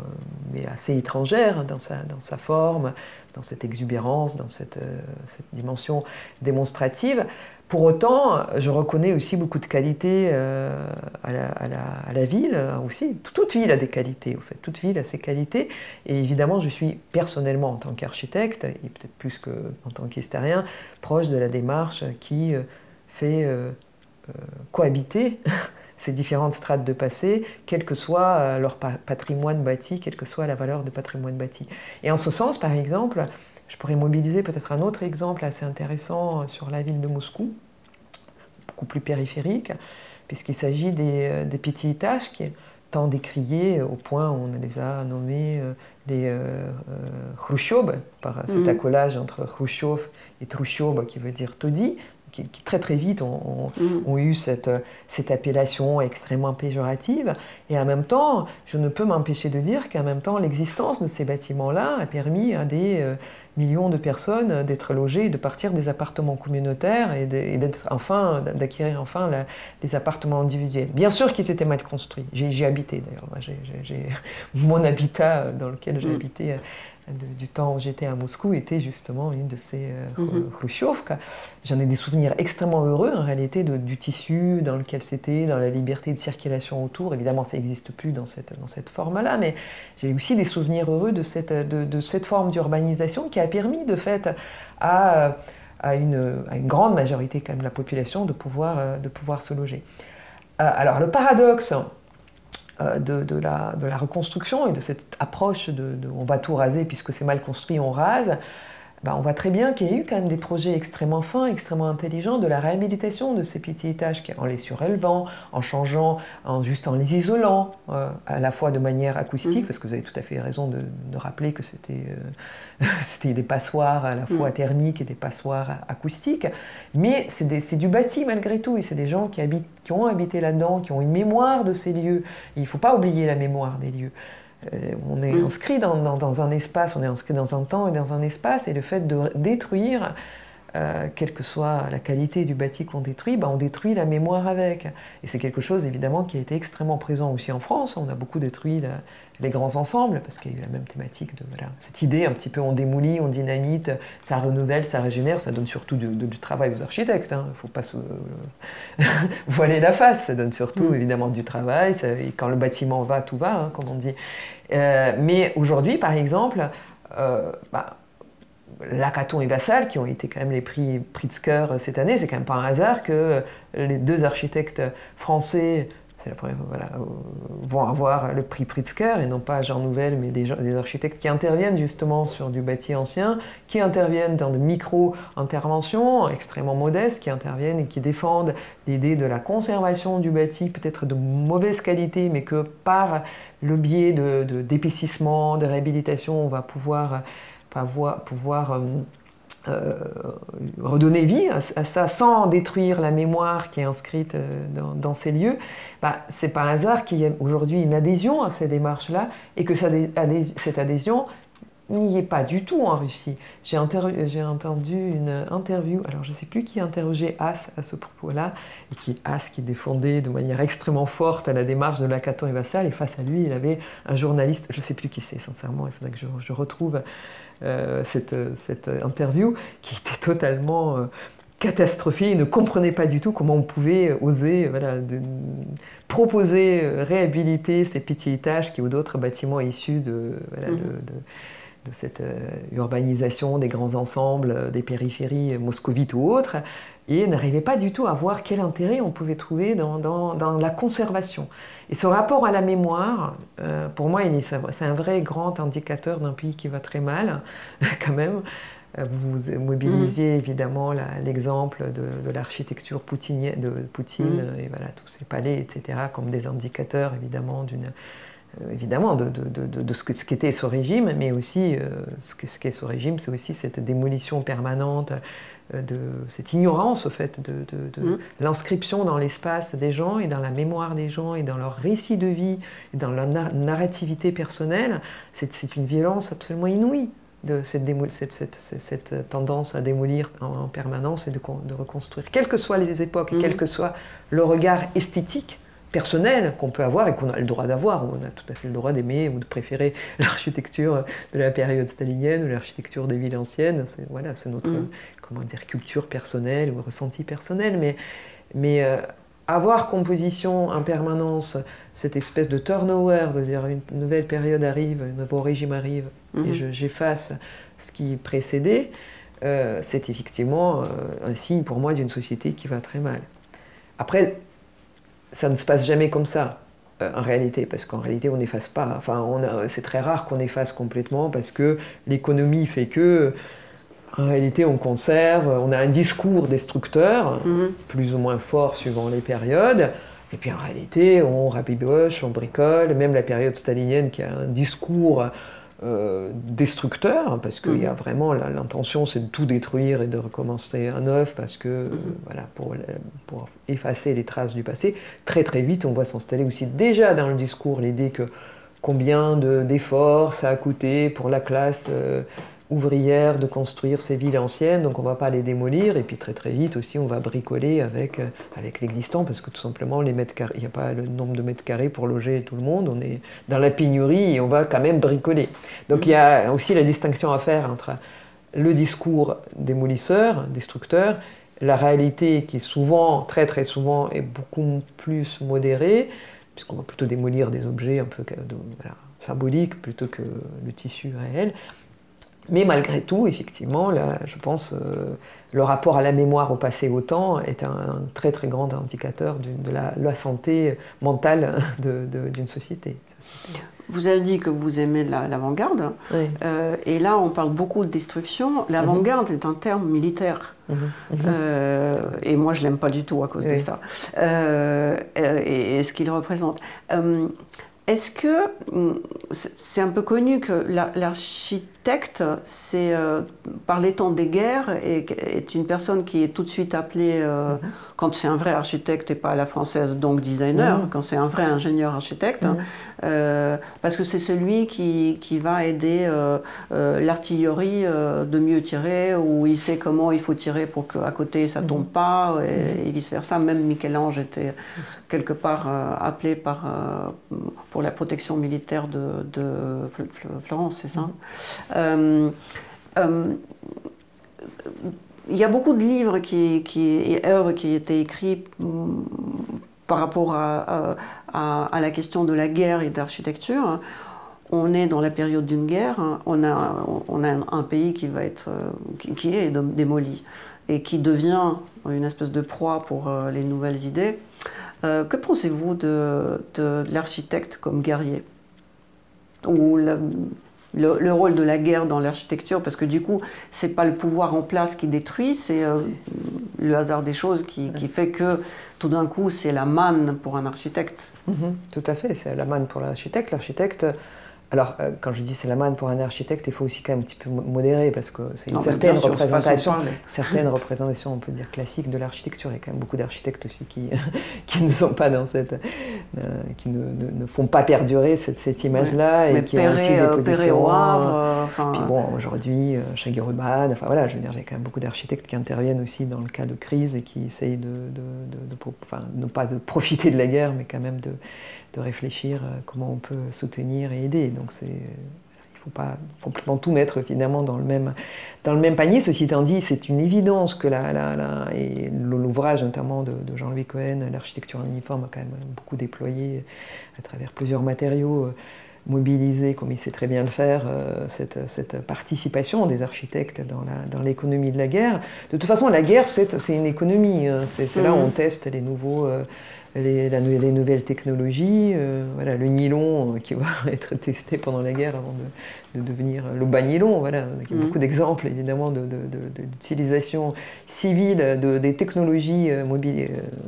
S1: m'est assez étrangère dans sa forme, dans cette exubérance, dans cette dimension démonstrative. Pour autant, je reconnais aussi beaucoup de qualités à la ville aussi. Toute ville a des qualités, au fait. Toute ville a ses qualités. Et évidemment, je suis personnellement, en tant qu'architecte, et peut-être plus qu'en tant qu'historien, proche de la démarche qui fait cohabiter ces différentes strates de passé, quel que soit leur patrimoine bâti, quelle que soit la valeur de patrimoine bâti. Et en ce sens, par exemple, je pourrais mobiliser peut-être un autre exemple assez intéressant sur la ville de Moscou, beaucoup plus périphérique, puisqu'il s'agit des petits étages qui tant décriés au point où on les a nommés les Khrushchev, par cet accolage entre Khrushchev et Trushev qui veut dire taudis, qui très très vite ont eu cette appellation extrêmement péjorative. Et en même temps, je ne peux m'empêcher de dire qu'en même temps, l'existence de ces bâtiments-là a permis à des millions de personnes d'être logées et de partir des appartements communautaires et d'acquérir enfin les appartements individuels. Bien sûr qu'ils étaient mal construits. J'y habité d'ailleurs. Mon habitat dans lequel j'ai habité du temps où j'étais à Moscou était justement une de ces Khrushchevka. J'en ai des souvenirs extrêmement heureux en réalité du tissu dans lequel c'était, dans la liberté de circulation autour. Évidemment, ça n'existe plus dans cette forme-là, mais j'ai aussi des souvenirs heureux de cette forme d'urbanisation qui a permis de fait à une grande majorité quand même de la population de pouvoir se loger. Alors le paradoxe de la reconstruction et de cette approche on va tout raser puisque c'est mal construit, on rase, ben, on voit très bien qu'il y a eu quand même des projets extrêmement fins, extrêmement intelligents de la réhabilitation de ces petits étages, en les surélevant, en changeant, juste en les isolant, à la fois de manière acoustique, parce que vous avez tout à fait raison de rappeler que c'était des passoires à la fois thermiques et des passoires acoustiques, mais c'est du bâti malgré tout, et c'est des gens qui ont habité là-dedans, qui ont une mémoire de ces lieux. Et il ne faut pas oublier la mémoire des lieux. On est inscrit dans un espace, on est inscrit dans un temps et dans un espace, et le fait de détruire, quelle que soit la qualité du bâti qu'on détruit, ben on détruit la mémoire avec. Et c'est quelque chose évidemment qui a été extrêmement présent aussi en France. On a beaucoup détruit les grands ensembles, parce qu'il y a eu la même thématique de cette idée un petit peu on démolit, on dynamite, ça renouvelle, ça régénère, ça donne surtout du travail aux architectes. Il ne faut pas se voiler la face, ça donne surtout évidemment du travail, et quand le bâtiment va, tout va, hein, comme on dit. Mais aujourd'hui, par exemple, Lacaton et Vassal, qui ont été quand même les prix Pritzker cette année, c'est quand même pas un hasard que les deux architectes français vont avoir le prix Pritzker, et non pas Jean Nouvel, mais des architectes qui interviennent justement sur du bâti ancien, qui interviennent dans de micro-interventions extrêmement modestes, qui interviennent et qui défendent l'idée de la conservation du bâti, peut-être de mauvaise qualité, mais que par le biais d'épaississement, de réhabilitation, on va pouvoir redonner vie à ça sans détruire la mémoire qui est inscrite dans ces lieux. C'est par hasard qu'il y a aujourd'hui une adhésion à ces démarches-là, et que cette adhésion n'y est pas du tout en Russie. J'ai entendu une interview, alors je ne sais plus qui interrogeait Haas à ce propos-là, et Haas qui défendait de manière extrêmement forte à la démarche de Lacaton et Vassal, et face à lui, il avait un journaliste, je ne sais plus qui c'est, sincèrement, il faudrait que je retrouve cette interview, qui était totalement catastrophique, il ne comprenait pas du tout comment on pouvait oser proposer, réhabiliter ces petits étages qui ou d'autres bâtiments issus de cette urbanisation des grands ensembles, des périphéries moscovites ou autres, et n'arrivait pas du tout à voir quel intérêt on pouvait trouver dans la conservation. Et ce rapport à la mémoire, pour moi, c'est un vrai grand indicateur d'un pays qui va très mal, quand même. Vous mobilisiez évidemment l'exemple de l'architecture poutinienne, de Poutine, et voilà, tous ces palais, etc., comme des indicateurs, évidemment, de ce qu'était ce régime, mais aussi ce qu'est ce régime, c'est aussi cette démolition permanente, cette ignorance au fait de l'inscription dans l'espace des gens et dans la mémoire des gens et dans leur récit de vie et dans leur narrativité personnelle. C'est une violence absolument inouïe de cette tendance à démolir en permanence et de reconstruire, quelles que soient les époques et quel que soit le regard esthétique personnel qu'on peut avoir et qu'on a le droit d'avoir. On a tout à fait le droit d'aimer ou de préférer l'architecture de la période stalinienne ou l'architecture des villes anciennes. C'est notre culture personnelle ou ressenti personnel. Mais avoir composition en permanence, cette espèce de turnover, de dire une nouvelle période arrive, un nouveau régime arrive, et j'efface ce qui précédait, c'est effectivement un signe pour moi d'une société qui va très mal. Après, ça ne se passe jamais comme ça, en réalité, parce qu'en réalité, on n'efface pas. Enfin, c'est très rare qu'on efface complètement, parce que l'économie fait que, en réalité, on conserve, on a un discours destructeur, plus ou moins fort suivant les périodes, et puis en réalité, on rabiboche, on bricole, même la période stalinienne qui a un discours destructeur, parce qu'il y a vraiment l'intention, c'est de tout détruire et de recommencer à neuf, parce que pour effacer les traces du passé. Très très vite, on voit s'installer aussi déjà dans le discours l'idée que combien d'efforts ça a coûté pour la classe ouvrière de construire ces villes anciennes, donc on ne va pas les démolir, et puis très très vite aussi on va bricoler avec l'existant, parce que tout simplement il n'y a pas le nombre de mètres carrés pour loger tout le monde, on est dans la pénurie et on va quand même bricoler. Donc il y a aussi la distinction à faire entre le discours démolisseur, destructeur, la réalité qui souvent, très très souvent, est beaucoup plus modérée, puisqu'on va plutôt démolir des objets un peu symboliques plutôt que le tissu réel. Mais malgré tout, effectivement, là, je pense le rapport à la mémoire, au passé, au temps est un très très grand indicateur de la santé mentale d'une société.
S3: Vous avez dit que vous aimez l'avant-garde,
S1: Oui.
S3: Et là on parle beaucoup de destruction. L'avant-garde est un terme militaire, et moi je l'aime pas du tout à cause de ça, et ce qu'il représente. Est-ce que c'est un peu connu que l'architecte, c'est par les temps des guerres, est une personne qui est tout de suite appelée, quand c'est un vrai architecte et pas à la française, donc designer, quand c'est un vrai ingénieur architecte, parce que c'est celui qui va aider l'artillerie de mieux tirer, ou il sait comment il faut tirer pour qu'à côté ça tombe pas, et vice-versa. Même Michel-Ange était quelque part appelé pour la protection militaire de Florence, c'est ça? Il y a beaucoup de livres et œuvres qui étaient écrits par rapport à la question de la guerre et d'architecture. On est dans la période d'une guerre, on a un pays qui est démoli et qui devient une espèce de proie pour les nouvelles idées. Que pensez-vous de l'architecte comme guerrier? Ou le rôle de la guerre dans l'architecture? Parce que du coup, c'est pas le pouvoir en place qui détruit, c'est le hasard des choses qui fait que tout d'un coup, c'est la manne pour un architecte.
S1: Tout à fait, c'est la manne pour l'architecte. L'architecte, alors quand je dis c'est la manne pour un architecte, il faut aussi quand même un petit peu modérer, parce que c'est une certaine représentation, on peut dire classique de l'architecture. Il y a quand même beaucoup d'architectes aussi qui ne sont pas dans qui ne font pas perdurer cette image-là, et qui ont aussi des positions.
S3: Au Havre,
S1: puis bon, aujourd'hui, chez Urban, enfin voilà, je veux dire, j'ai quand même beaucoup d'architectes qui interviennent aussi dans le cas de crise et qui essayent non pas de profiter de la guerre, mais quand même de réfléchir comment on peut soutenir et aider. Donc il ne faut pas complètement tout mettre finalement dans le même panier. Ceci étant dit, c'est une évidence que et l'ouvrage notamment de Jean-Louis Cohen, l'architecture en uniforme, a quand même beaucoup déployé à travers plusieurs matériaux, mobilisé, comme il sait très bien le faire, cette participation des architectes dans l'économie de la guerre. De toute façon, la guerre, c'est une économie. C'est là où on teste les nouvelles technologies. Voilà, le nylon qui va être testé pendant la guerre avant de devenir le bas nylon. Voilà. Il y a beaucoup d'exemples, évidemment, d'utilisation civile des technologies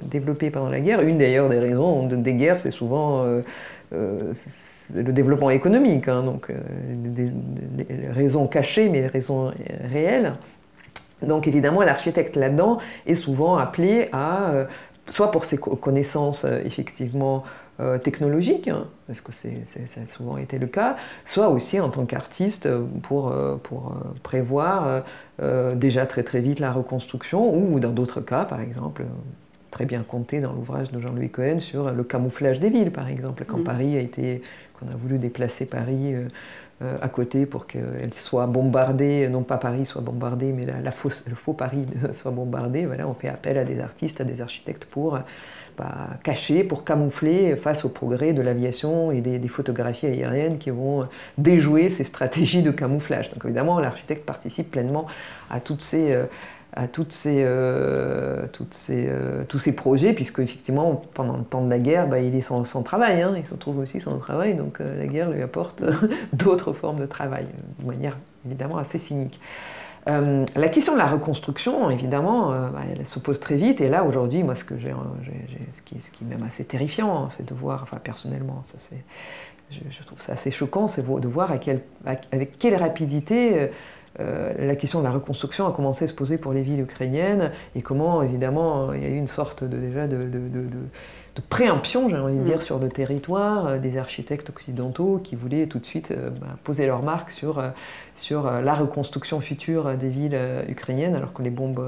S1: développées pendant la guerre. Une d'ailleurs des raisons des guerres, c'est souvent le développement économique, donc des raisons cachées, mais les raisons réelles. Donc évidemment, l'architecte là-dedans est souvent appelé à, soit pour ses connaissances effectivement technologiques, parce que ça a souvent été le cas, soit aussi en tant qu'artiste pour prévoir déjà très très vite la reconstruction, ou dans d'autres cas, par exemple, très bien compté dans l'ouvrage de Jean-Louis Cohen sur le camouflage des villes, par exemple, quand qu'on a voulu déplacer Paris à côté pour qu'elle soit bombardée, non pas Paris soit bombardée, mais le faux Paris soit bombardé. Voilà, on fait appel à des artistes, à des architectes pour cacher, pour camoufler face au progrès de l'aviation et des photographies aériennes qui vont déjouer ces stratégies de camouflage. Donc évidemment, l'architecte participe pleinement à tous ces projets, puisque effectivement pendant le temps de la guerre, il est sans travail, il se retrouve aussi sans travail, donc la guerre lui apporte d'autres formes de travail, de manière évidemment assez cynique. La question de la reconstruction, évidemment, elle se pose très vite, et là aujourd'hui, moi ce qui est même assez terrifiant, c'est de voir, enfin personnellement, je trouve ça assez choquant, c'est de voir avec quelle rapidité la question de la reconstruction a commencé à se poser pour les villes ukrainiennes, et comment évidemment il y a eu une sorte de préemption, j'ai envie de dire, sur le territoire des architectes occidentaux qui voulaient tout de suite poser leur marque sur la reconstruction future des villes ukrainiennes, alors que les bombes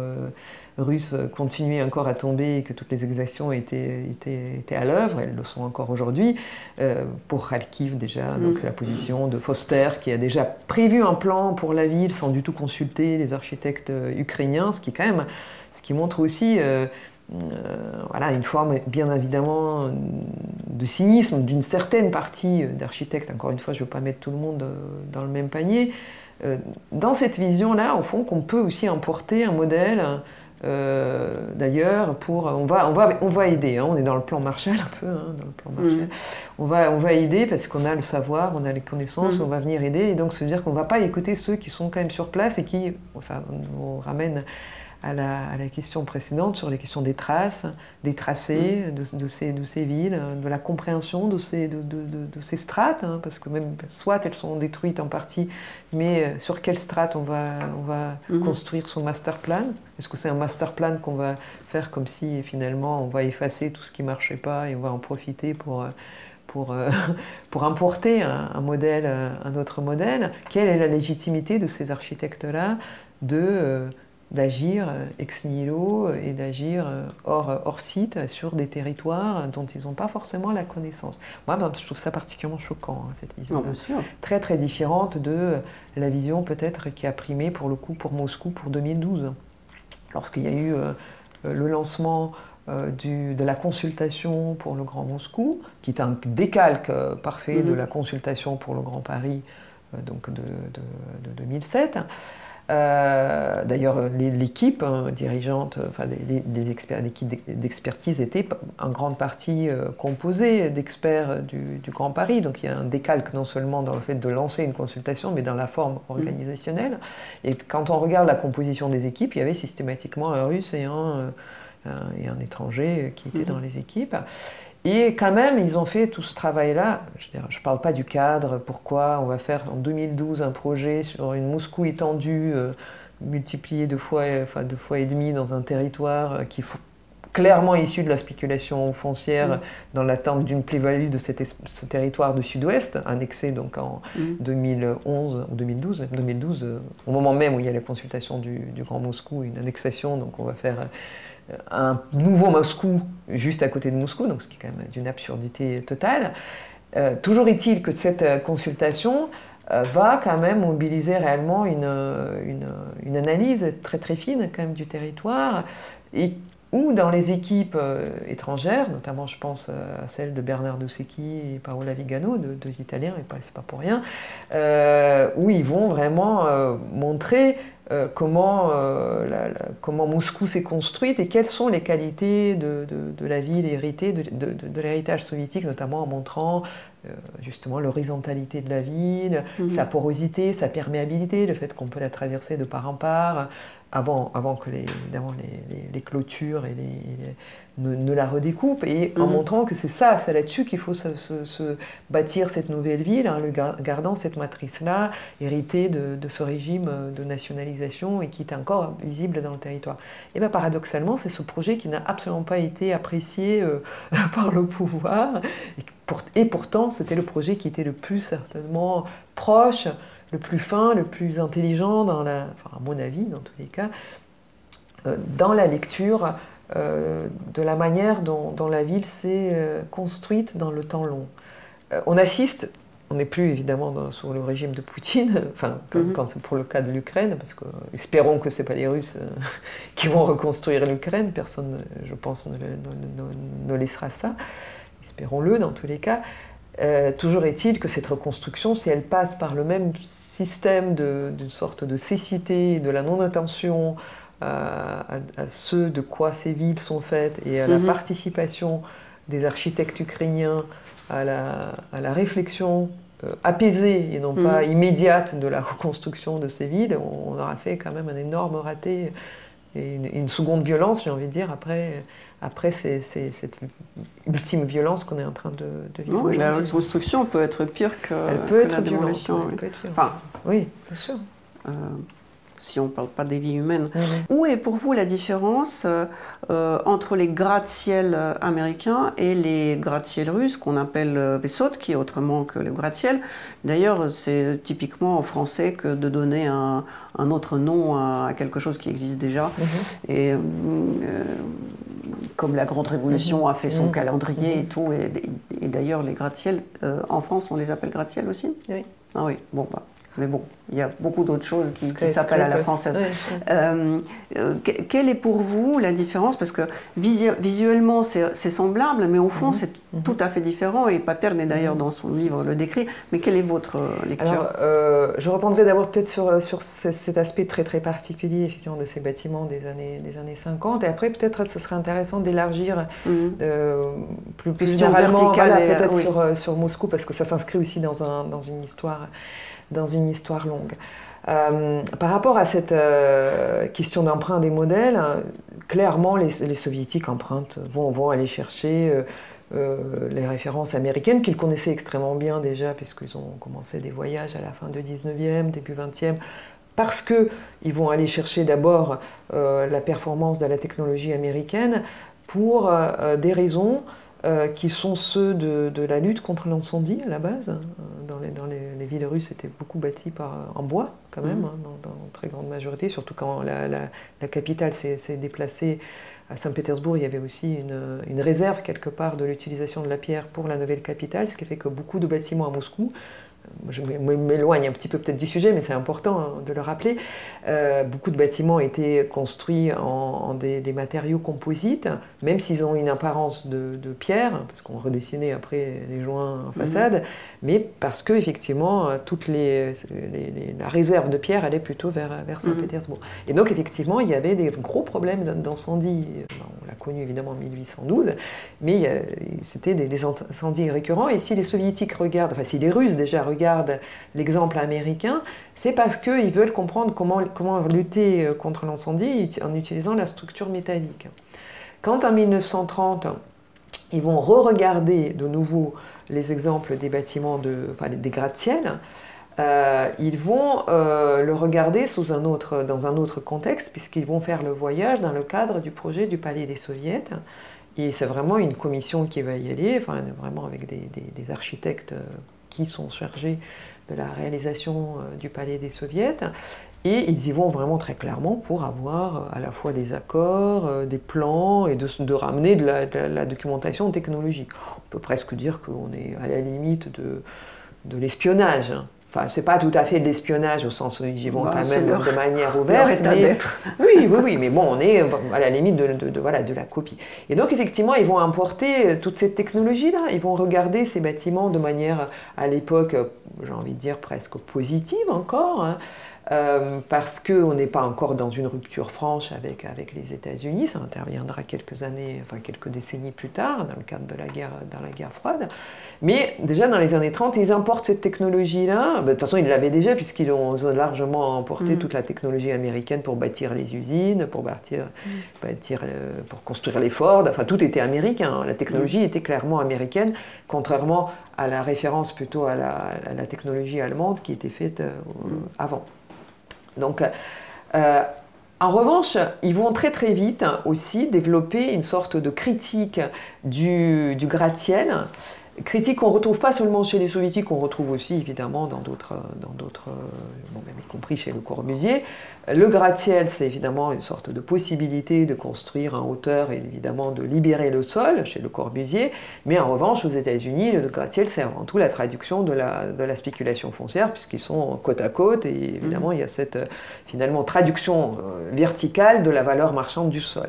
S1: russes continuaient encore à tomber et que toutes les exactions étaient à l'œuvre, elles le sont encore aujourd'hui. Pour Kharkiv déjà, donc la position de Foster qui a déjà prévu un plan pour la ville sans du tout consulter les architectes ukrainiens, ce qui montre aussi une forme bien évidemment de cynisme d'une certaine partie d'architectes. Encore une fois, je ne veux pas mettre tout le monde dans le même panier, dans cette vision-là, au fond, qu'on peut aussi importer un modèle d'ailleurs, on va aider, hein, on est dans le plan Marshall un peu, hein, dans le plan Marshall. On va aider parce qu'on a le savoir, on a les connaissances, on va venir aider, et donc ça veut dire qu'on ne va pas écouter ceux qui sont quand même sur place et qui, ça nous ramène à la question précédente sur les questions des traces, des tracés de ces villes, de la compréhension de ces strates, hein, parce que même soit elles sont détruites en partie, mais sur quelle strate on va construire son master plan? Est-ce que c'est un master plan qu'on va faire comme si finalement on va effacer tout ce qui ne marchait pas et on va en profiter pour importer un autre modèle? Quelle est la légitimité de ces architectes-là d'agir ex nihilo et d'agir hors site sur des territoires dont ils n'ont pas forcément la connaissance. Moi, je trouve ça particulièrement choquant, hein, cette vision. Très très différente de la vision peut-être qui a primé pour le coup pour Moscou pour 2012. Lorsqu'il y a eu le lancement de la consultation pour le Grand Moscou, qui est un décalque parfait de la consultation pour le Grand Paris donc de 2007. D'ailleurs, l'équipe dirigeante, enfin l'équipe d'expertise était en grande partie composée d'experts du Grand Paris. Donc il y a un décalque non seulement dans le fait de lancer une consultation, mais dans la forme organisationnelle. Et quand on regarde la composition des équipes, il y avait systématiquement un Russe et un étranger qui étaient dans les équipes. Et quand même, ils ont fait tout ce travail-là. Je ne parle pas du cadre, pourquoi on va faire en 2012 un projet sur une Moscou étendue, multiplié deux fois et demi dans un territoire qui est clairement issu de la spéculation foncière dans l'attente d'une plus-value de ce territoire du sud-ouest, annexé donc en 2011 ou 2012, même 2012, au moment même où il y a la consultation du Grand Moscou, une annexation, donc on va faire un nouveau Moscou juste à côté de Moscou, donc ce qui est quand même d'une absurdité totale. Toujours est-il que cette consultation va quand même mobiliser réellement une analyse très très fine quand même du territoire, et où dans les équipes étrangères, notamment je pense à celle de Bernardo Secchi et Paola Vigano, deux Italiens, et c'est pas pour rien, où ils vont vraiment montrer comment Moscou s'est construite et quelles sont les qualités de la ville héritée, de l'héritage soviétique, notamment en montrant justement l'horizontalité de la ville, sa porosité, sa perméabilité, le fait qu'on peut la traverser de part en part, avant que les clôtures ne la redécoupent, et en montrant que c'est là-dessus qu'il faut se bâtir cette nouvelle ville, hein, gardant cette matrice-là, héritée de ce régime de nationalisation et qui est encore visible dans le territoire. Et bien paradoxalement, c'est ce projet qui n'a absolument pas été apprécié par le pouvoir, et pourtant c'était le projet qui était le plus certainement proche, le plus fin, le plus intelligent, à mon avis, dans tous les cas, dans la lecture de la manière dont la ville s'est construite dans le temps long. On assiste, on n'est plus évidemment sous le régime de Poutine, quand c'est pour le cas de l'Ukraine, parce que espérons que ce n'est pas les Russes qui vont reconstruire l'Ukraine, personne, je pense, ne laissera ça, espérons-le dans tous les cas. Toujours est-il que cette reconstruction, si elle passe par le même système d'une sorte de cécité, de la non-attention à ce de quoi ces villes sont faites et à la participation des architectes ukrainiens à la réflexion apaisée et non pas immédiate de la reconstruction de ces villes, on aura fait quand même un énorme raté et une seconde violence, j'ai envie de dire, après cette ultime violence qu'on est en train de vivre.
S3: Oui, la reconstruction peut être pire que la démolition.
S1: Oui, bien sûr.
S3: Si on ne parle pas des vies humaines. Où est pour vous la différence entre les gratte-ciel américains et les gratte-ciel russes qu'on appelle Vessot, qui est autrement que le gratte-ciel? D'ailleurs, c'est typiquement en français que de donner un autre nom à quelque chose qui existe déjà. Et comme la Grande Révolution a fait son calendrier et tout, et d'ailleurs les gratte-ciel, en France, on les appelle gratte-ciel aussi?
S1: Oui.
S3: Ah oui, bon, bah. Mais bon, il y a beaucoup d'autres choses qui s'appellent à la française. Quelle est pour vous la différence? Parce que visuellement, c'est semblable, mais au fond, c'est tout à fait différent. Et Paterne, d'ailleurs, dans son livre, le décrit. Mais quelle est votre lecture?
S1: Alors, je reprendrai d'abord peut-être sur cet aspect très très particulier, effectivement, de ces bâtiments des années 50. Et après, peut-être, ce serait intéressant d'élargir plus généralement, voilà, peut-être sur Moscou, parce que ça s'inscrit aussi dans une histoire longue. Par rapport à cette question d'emprunt des modèles, clairement les soviétiques vont aller chercher les références américaines qu'ils connaissaient extrêmement bien déjà, puisqu'ils ont commencé des voyages à la fin du 19e, début 20e, parce qu'ils vont aller chercher d'abord la performance de la technologie américaine pour des raisons qui sont ceux de la lutte contre l'incendie à la base. Dans les villes russes, c'était beaucoup bâti en bois quand même, dans très grande majorité, surtout quand la capitale s'est déplacée à Saint-Pétersbourg. Il y avait aussi une réserve quelque part de l'utilisation de la pierre pour la nouvelle capitale, ce qui fait que beaucoup de bâtiments à Moscou, je m'éloigne un petit peu peut-être du sujet, mais c'est important de le rappeler, beaucoup de bâtiments étaient construits en des matériaux composites, même s'ils ont une apparence de pierre, parce qu'on redessinait après les joints en façade, mais parce que effectivement toute la réserve de pierre allait plutôt vers Saint-Pétersbourg. Et donc effectivement il y avait des gros problèmes d'incendie. On l'a connu évidemment en 1812, mais c'était des incendies récurrents. Et si les soviétiques regardent, enfin si les Russes déjà regardent l'exemple américain, c'est parce qu'ils veulent comprendre comment lutter contre l'incendie en utilisant la structure métallique. Quand en 1930, ils vont re-regarder de nouveau les exemples des bâtiments, des gratte-ciel, ils vont le regarder dans un autre contexte, puisqu'ils vont faire le voyage dans le cadre du projet du Palais des Soviets. Et c'est vraiment une commission qui va y aller, vraiment avec des architectes qui sont chargés de la réalisation du Palais des Soviets. Et ils y vont vraiment très clairement pour avoir à la fois des accords, des plans et de ramener de la documentation technologique. On peut presque dire qu'on est à la limite de l'espionnage. Enfin, c'est pas tout à fait de l'espionnage au sens où ils y vont quand même de manière ouverte. Oui, mais bon, on est à la limite de la copie. Et donc, effectivement, ils vont importer toute cette technologie-là. Ils vont regarder ces bâtiments de manière, à l'époque, j'ai envie de dire, presque positive encore, hein, parce qu'on n'est pas encore dans une rupture franche avec les États-Unis. Ça interviendra quelques décennies plus tard, dans le cadre de la guerre froide. Mais déjà, dans les années 30, ils importent cette technologie-là. De toute façon, ils l'avaient déjà, puisqu'ils ont largement importé toute la technologie américaine pour bâtir les usines, pour construire les Ford. Enfin, tout était américain. La technologie était clairement américaine, contrairement à la référence plutôt à la technologie allemande qui était faite avant. Donc, en revanche, ils vont très très vite aussi développer une sorte de critique du gratte-ciel, critique qu'on ne retrouve pas seulement chez les soviétiques, qu'on retrouve aussi évidemment dans d'autres, même y compris chez Le Corbusier. Le gratte-ciel, c'est évidemment une sorte de possibilité de construire en hauteur et évidemment de libérer le sol chez Le Corbusier, mais en revanche aux États-Unis, le gratte-ciel c'est avant tout la traduction de la spéculation foncière, puisqu'ils sont côte à côte et évidemment il y a cette finalement traduction verticale de la valeur marchande du sol.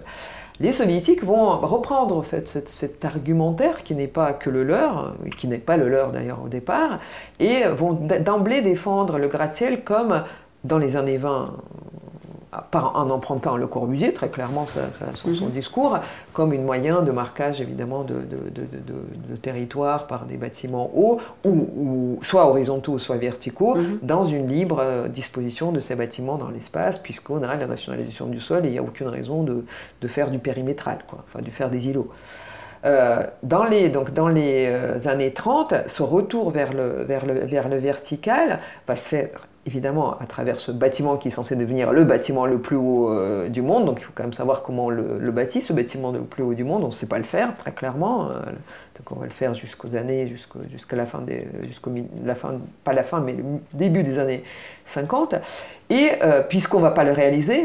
S1: Les soviétiques vont reprendre en fait cet argumentaire qui n'est pas que le leur, qui n'est pas le leur d'ailleurs au départ, et vont d'emblée défendre le gratte-ciel comme dans les années 20, en empruntant Le Corbusier, très clairement son discours, comme un moyen de marquage évidemment de territoire par des bâtiments hauts, ou soit horizontaux, soit verticaux, dans une libre disposition de ces bâtiments dans l'espace, puisqu'on a la nationalisation du sol et il n'y a aucune raison de faire du périmétral, de faire des îlots. Dans les années 30, ce retour vers le vertical va se faire évidemment à travers ce bâtiment qui est censé devenir le bâtiment le plus haut du monde. Donc il faut quand même savoir comment le bâtit, ce bâtiment le plus haut du monde. On ne sait pas le faire très clairement. Donc on va le faire jusqu'à la fin pas la fin, mais le début des années 50. Et puisqu'on ne va pas le réaliser,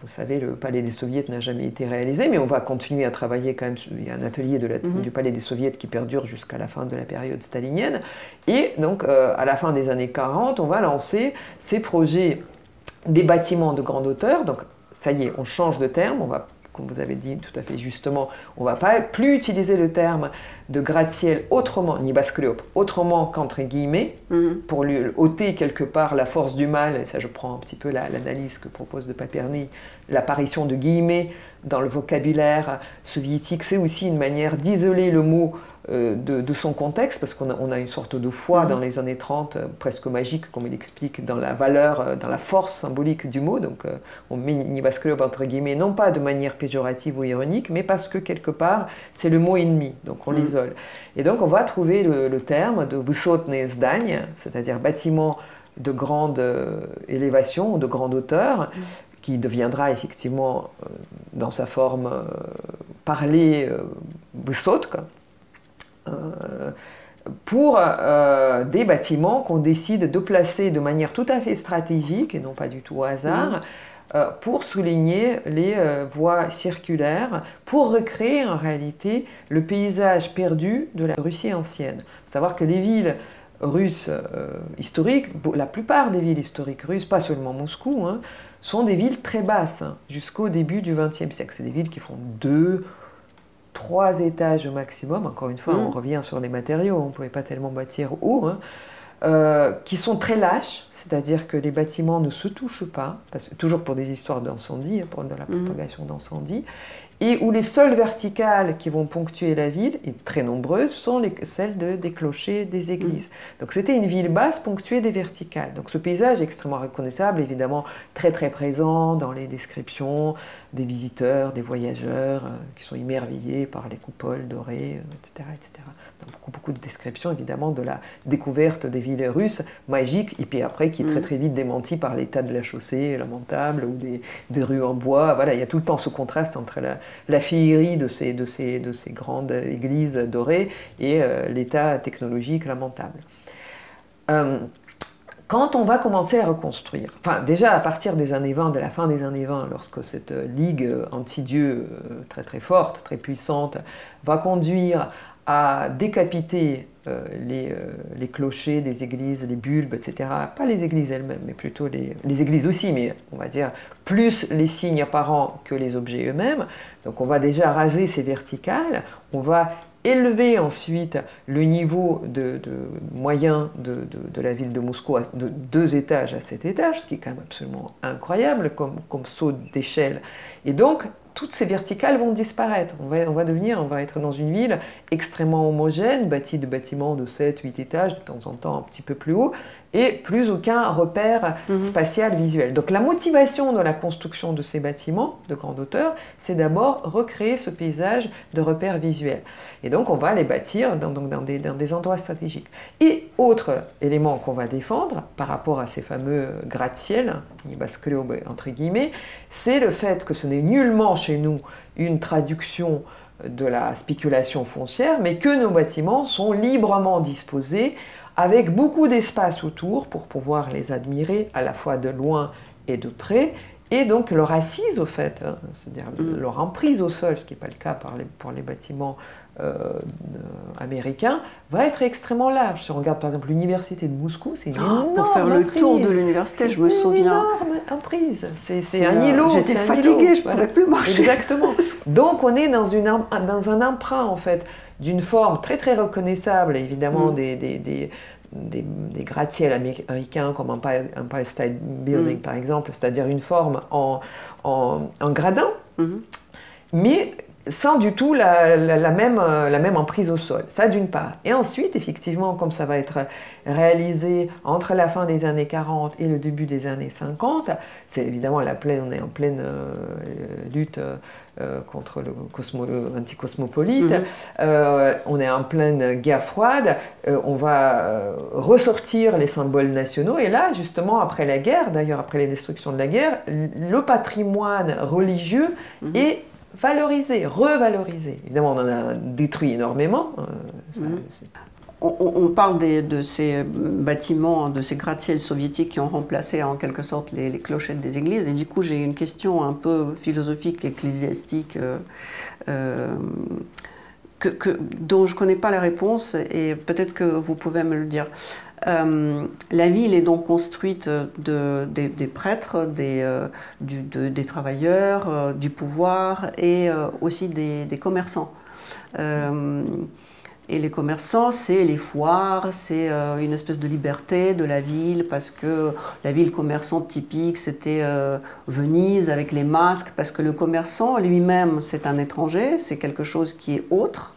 S1: vous savez, le palais des Soviets n'a jamais été réalisé, mais on va continuer à travailler quand même. Il y a un atelier du palais des Soviets qui perdure jusqu'à la fin de la période stalinienne. Et donc, à la fin des années 40, on va lancer ces projets des bâtiments de grande hauteur. Donc, ça y est, on change de terme. On va, comme vous avez dit tout à fait justement, on ne va pas plus utiliser le terme de gratte-ciel autrement, ni bascléope, autrement qu'entre guillemets, pour lui ôter quelque part la force du mal. Et ça, je prends un petit peu l'analyse que propose de Paperny, l'apparition de guillemets dans le vocabulaire soviétique, c'est aussi une manière d'isoler le mot de son contexte, parce qu'on a une sorte de foi dans les années 30, presque magique, comme il explique, dans la valeur, dans la force symbolique du mot. Donc on met Nibascléope entre guillemets, non pas de manière péjorative ou ironique, mais parce que quelque part, c'est le mot ennemi, donc on l'isole. Et donc on va trouver le terme de Vysotne zdania, c'est-à-dire bâtiment de grande élévation, de grande hauteur, qui deviendra effectivement, dans sa forme parlée, Vysot, pour des bâtiments qu'on décide de placer de manière tout à fait stratégique, et non pas du tout au hasard, pour souligner les voies circulaires, pour recréer en réalité le paysage perdu de la Russie ancienne. Il faut savoir que les villes russes historiques, la plupart des villes historiques russes, pas seulement Moscou, sont des villes très basses, jusqu'au début du XXe siècle. C'est des villes qui font 2, 3 étages au maximum. Encore une fois, on revient sur les matériaux, on ne pouvait pas tellement bâtir haut, qui sont très lâches, c'est-à-dire que les bâtiments ne se touchent pas, toujours pour des histoires d'incendie, pour de la propagation d'incendie, et où les sols verticales qui vont ponctuer la ville, et très nombreuses, sont celles des clochers des églises. Donc c'était une ville basse ponctuée des verticales. Donc ce paysage est extrêmement reconnaissable, évidemment très très présent dans les descriptions des visiteurs, des voyageurs, qui sont émerveillés par les coupoles dorées, etc. etc. Donc beaucoup de descriptions évidemment de la découverte des villes russes magiques, et puis après qui est très très vite démenti par l'état de la chaussée lamentable, ou des rues en bois. Voilà, il y a tout le temps ce contraste entre la féerie de ces grandes églises dorées et l'état technologique lamentable. Quand on va commencer à reconstruire, enfin déjà à partir des années 20, de la fin des années 20, lorsque cette ligue anti-dieu très très forte, très puissante, va conduire à décapiter les clochers des églises, les bulbes, etc. Pas les églises elles-mêmes, mais plutôt les églises aussi, mais on va dire plus les signes apparents que les objets eux-mêmes. Donc on va déjà raser ces verticales, on va élever ensuite le niveau moyen de la ville de Moscou de 2 étages à 7 étages, ce qui est quand même absolument incroyable comme saut d'échelle. Et donc, toutes ces verticales vont disparaître. On va être dans une ville extrêmement homogène, bâtie de bâtiments de 7, 8 étages, de temps en temps un petit peu plus haut, et plus aucun repère spatial visuel. Donc la motivation de la construction de ces bâtiments de grande hauteur, c'est d'abord recréer ce paysage de repères visuels. Et donc on va les bâtir dans des endroits stratégiques. Et autre élément qu'on va défendre par rapport à ces fameux gratte-ciel, Nibascléope entre guillemets, c'est le fait que ce n'est nullement chez nous une traduction de la spéculation foncière, mais que nos bâtiments sont librement disposés avec beaucoup d'espace autour pour pouvoir les admirer à la fois de loin et de près, et donc leur assise au fait, c'est-à-dire leur emprise au sol, ce qui n'est pas le cas pour les bâtiments américain, va être extrêmement large. Si on regarde par exemple l'université de Moscou, c'est une énorme
S3: pour faire le tour de l'université, je me souviens.
S1: C'est une énorme emprise. C'est un îlot.
S3: J'étais fatiguée, je ne pouvais plus marcher.
S1: Exactement. Donc on est dans un emprunt en fait d'une forme très très reconnaissable, évidemment des gratte-ciel américains comme Empire State Building par exemple, c'est-à-dire une forme en gradin, mais sans du tout la même emprise au sol. Ça d'une part. Et ensuite, effectivement, comme ça va être réalisé entre la fin des années 40 et le début des années 50, c'est évidemment on est en pleine lutte contre l'anticosmopolite, on est en pleine guerre froide, on va ressortir les symboles nationaux, et là, justement, après la guerre, d'ailleurs après les destructions de la guerre, le patrimoine religieux est valorisé, revalorisé. Évidemment, on en a détruit énormément.
S3: on parle de ces bâtiments, de ces gratte-ciels soviétiques qui ont remplacé en quelque sorte les clochettes des églises. Et du coup, j'ai une question un peu philosophique, ecclésiastique, dont je ne connais pas la réponse, et peut-être que vous pouvez me le dire. La ville est donc construite des prêtres, des travailleurs, du pouvoir et aussi des commerçants. Et les commerçants, c'est les foires, c'est une espèce de liberté de la ville, parce que la ville commerçante typique, c'était Venise avec les masques, parce que le commerçant lui-même, c'est un étranger, c'est quelque chose qui est autre,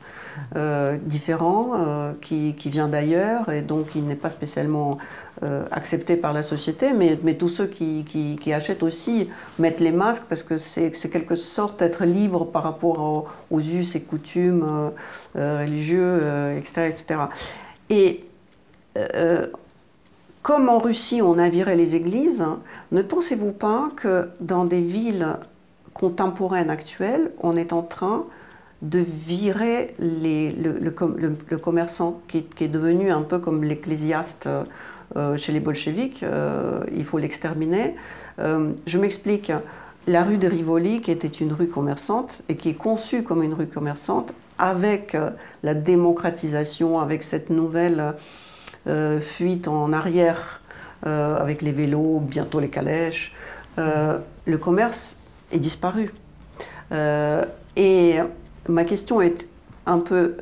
S3: différent, qui vient d'ailleurs, et donc il n'est pas spécialement accepté par la société, mais tous ceux qui achètent aussi mettent les masques, parce que c'est quelque sorte d'être libre par rapport aux us et coutumes religieux, etc., etc. Et comme en Russie on a viré les églises, ne pensez-vous pas que dans des villes contemporaines actuelles, on est en train de virer le commerçant qui est devenu un peu comme l'ecclésiaste chez les bolcheviks, il faut l'exterminer. Je m'explique, la rue de Rivoli, qui était une rue commerçante et qui est conçue comme une rue commerçante, avec la démocratisation, avec cette nouvelle fuite en arrière, avec les vélos, bientôt les calèches, le commerce est disparu. Et ma question est un peu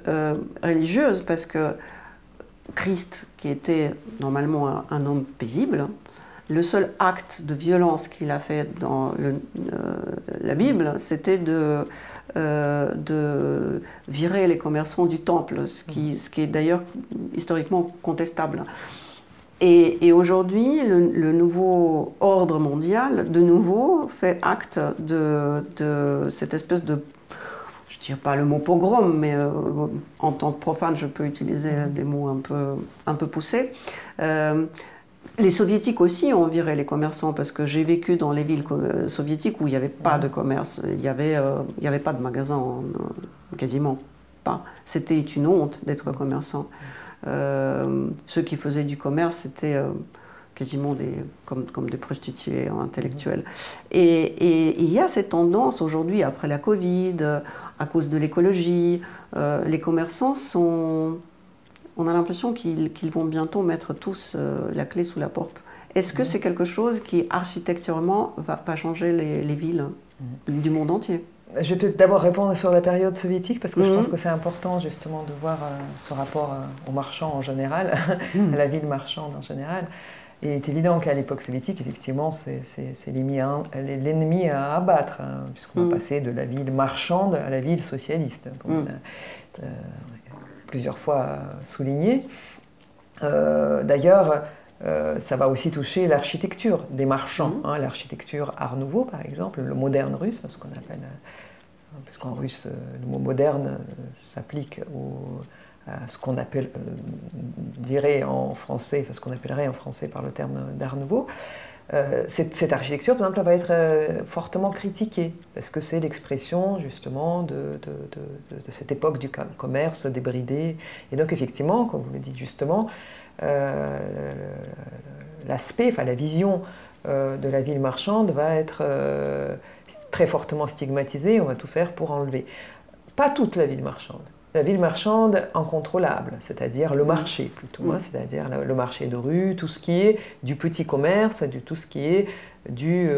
S3: religieuse, parce que Christ, qui était normalement un homme paisible, le seul acte de violence qu'il a fait dans la Bible, c'était de virer les commerçants du temple, ce qui est d'ailleurs historiquement contestable. Et aujourd'hui, le nouveau ordre mondial, de nouveau, fait acte de cette espèce de, je ne dirais pas le mot pogrom, mais en tant que profane, je peux utiliser des mots un peu poussés. Les soviétiques aussi ont viré les commerçants, parce que j'ai vécu dans les villes soviétiques où il n'y avait pas de commerce, il n'y avait pas de magasin, quasiment pas. C'était une honte d'être commerçant. Ceux qui faisaient du commerce, c'était quasiment comme des prostituées intellectuelles. Et il y a cette tendance aujourd'hui, après la Covid, à cause de l'écologie, les commerçants sont... On a l'impression qu'ils vont bientôt mettre tous la clé sous la porte. Est-ce que c'est quelque chose qui, architecturalement, va changer les villes du monde entier?
S1: Je vais peut-être d'abord répondre sur la période soviétique, parce que je pense que c'est important justement de voir ce rapport aux marchands en général, à la ville marchande en général. Et il est évident qu'à l'époque soviétique, effectivement, c'est l'ennemi à abattre, hein, puisqu'on va passer de la ville marchande à la ville socialiste. Plusieurs fois souligné. D'ailleurs, ça va aussi toucher l'architecture des marchands, hein, l'architecture Art Nouveau par exemple, le moderne russe, ce qu'on appelle, puisqu'en russe le mot moderne s'applique à ce qu'on appelle, dirait en français, enfin, ce qu'on appellerait en français par le terme d'Art Nouveau. Cette architecture, par exemple, va être fortement critiquée, parce que c'est l'expression justement de cette époque du commerce débridé. Et donc effectivement, comme vous le dites justement, l'aspect, enfin la vision de la ville marchande va être très fortement stigmatisée, on va tout faire pour enlever. Pas toute la ville marchande. La ville marchande incontrôlable, c'est-à-dire le marché plutôt, hein, c'est-à-dire le marché de rue, tout ce qui est du petit commerce, tout ce qui est du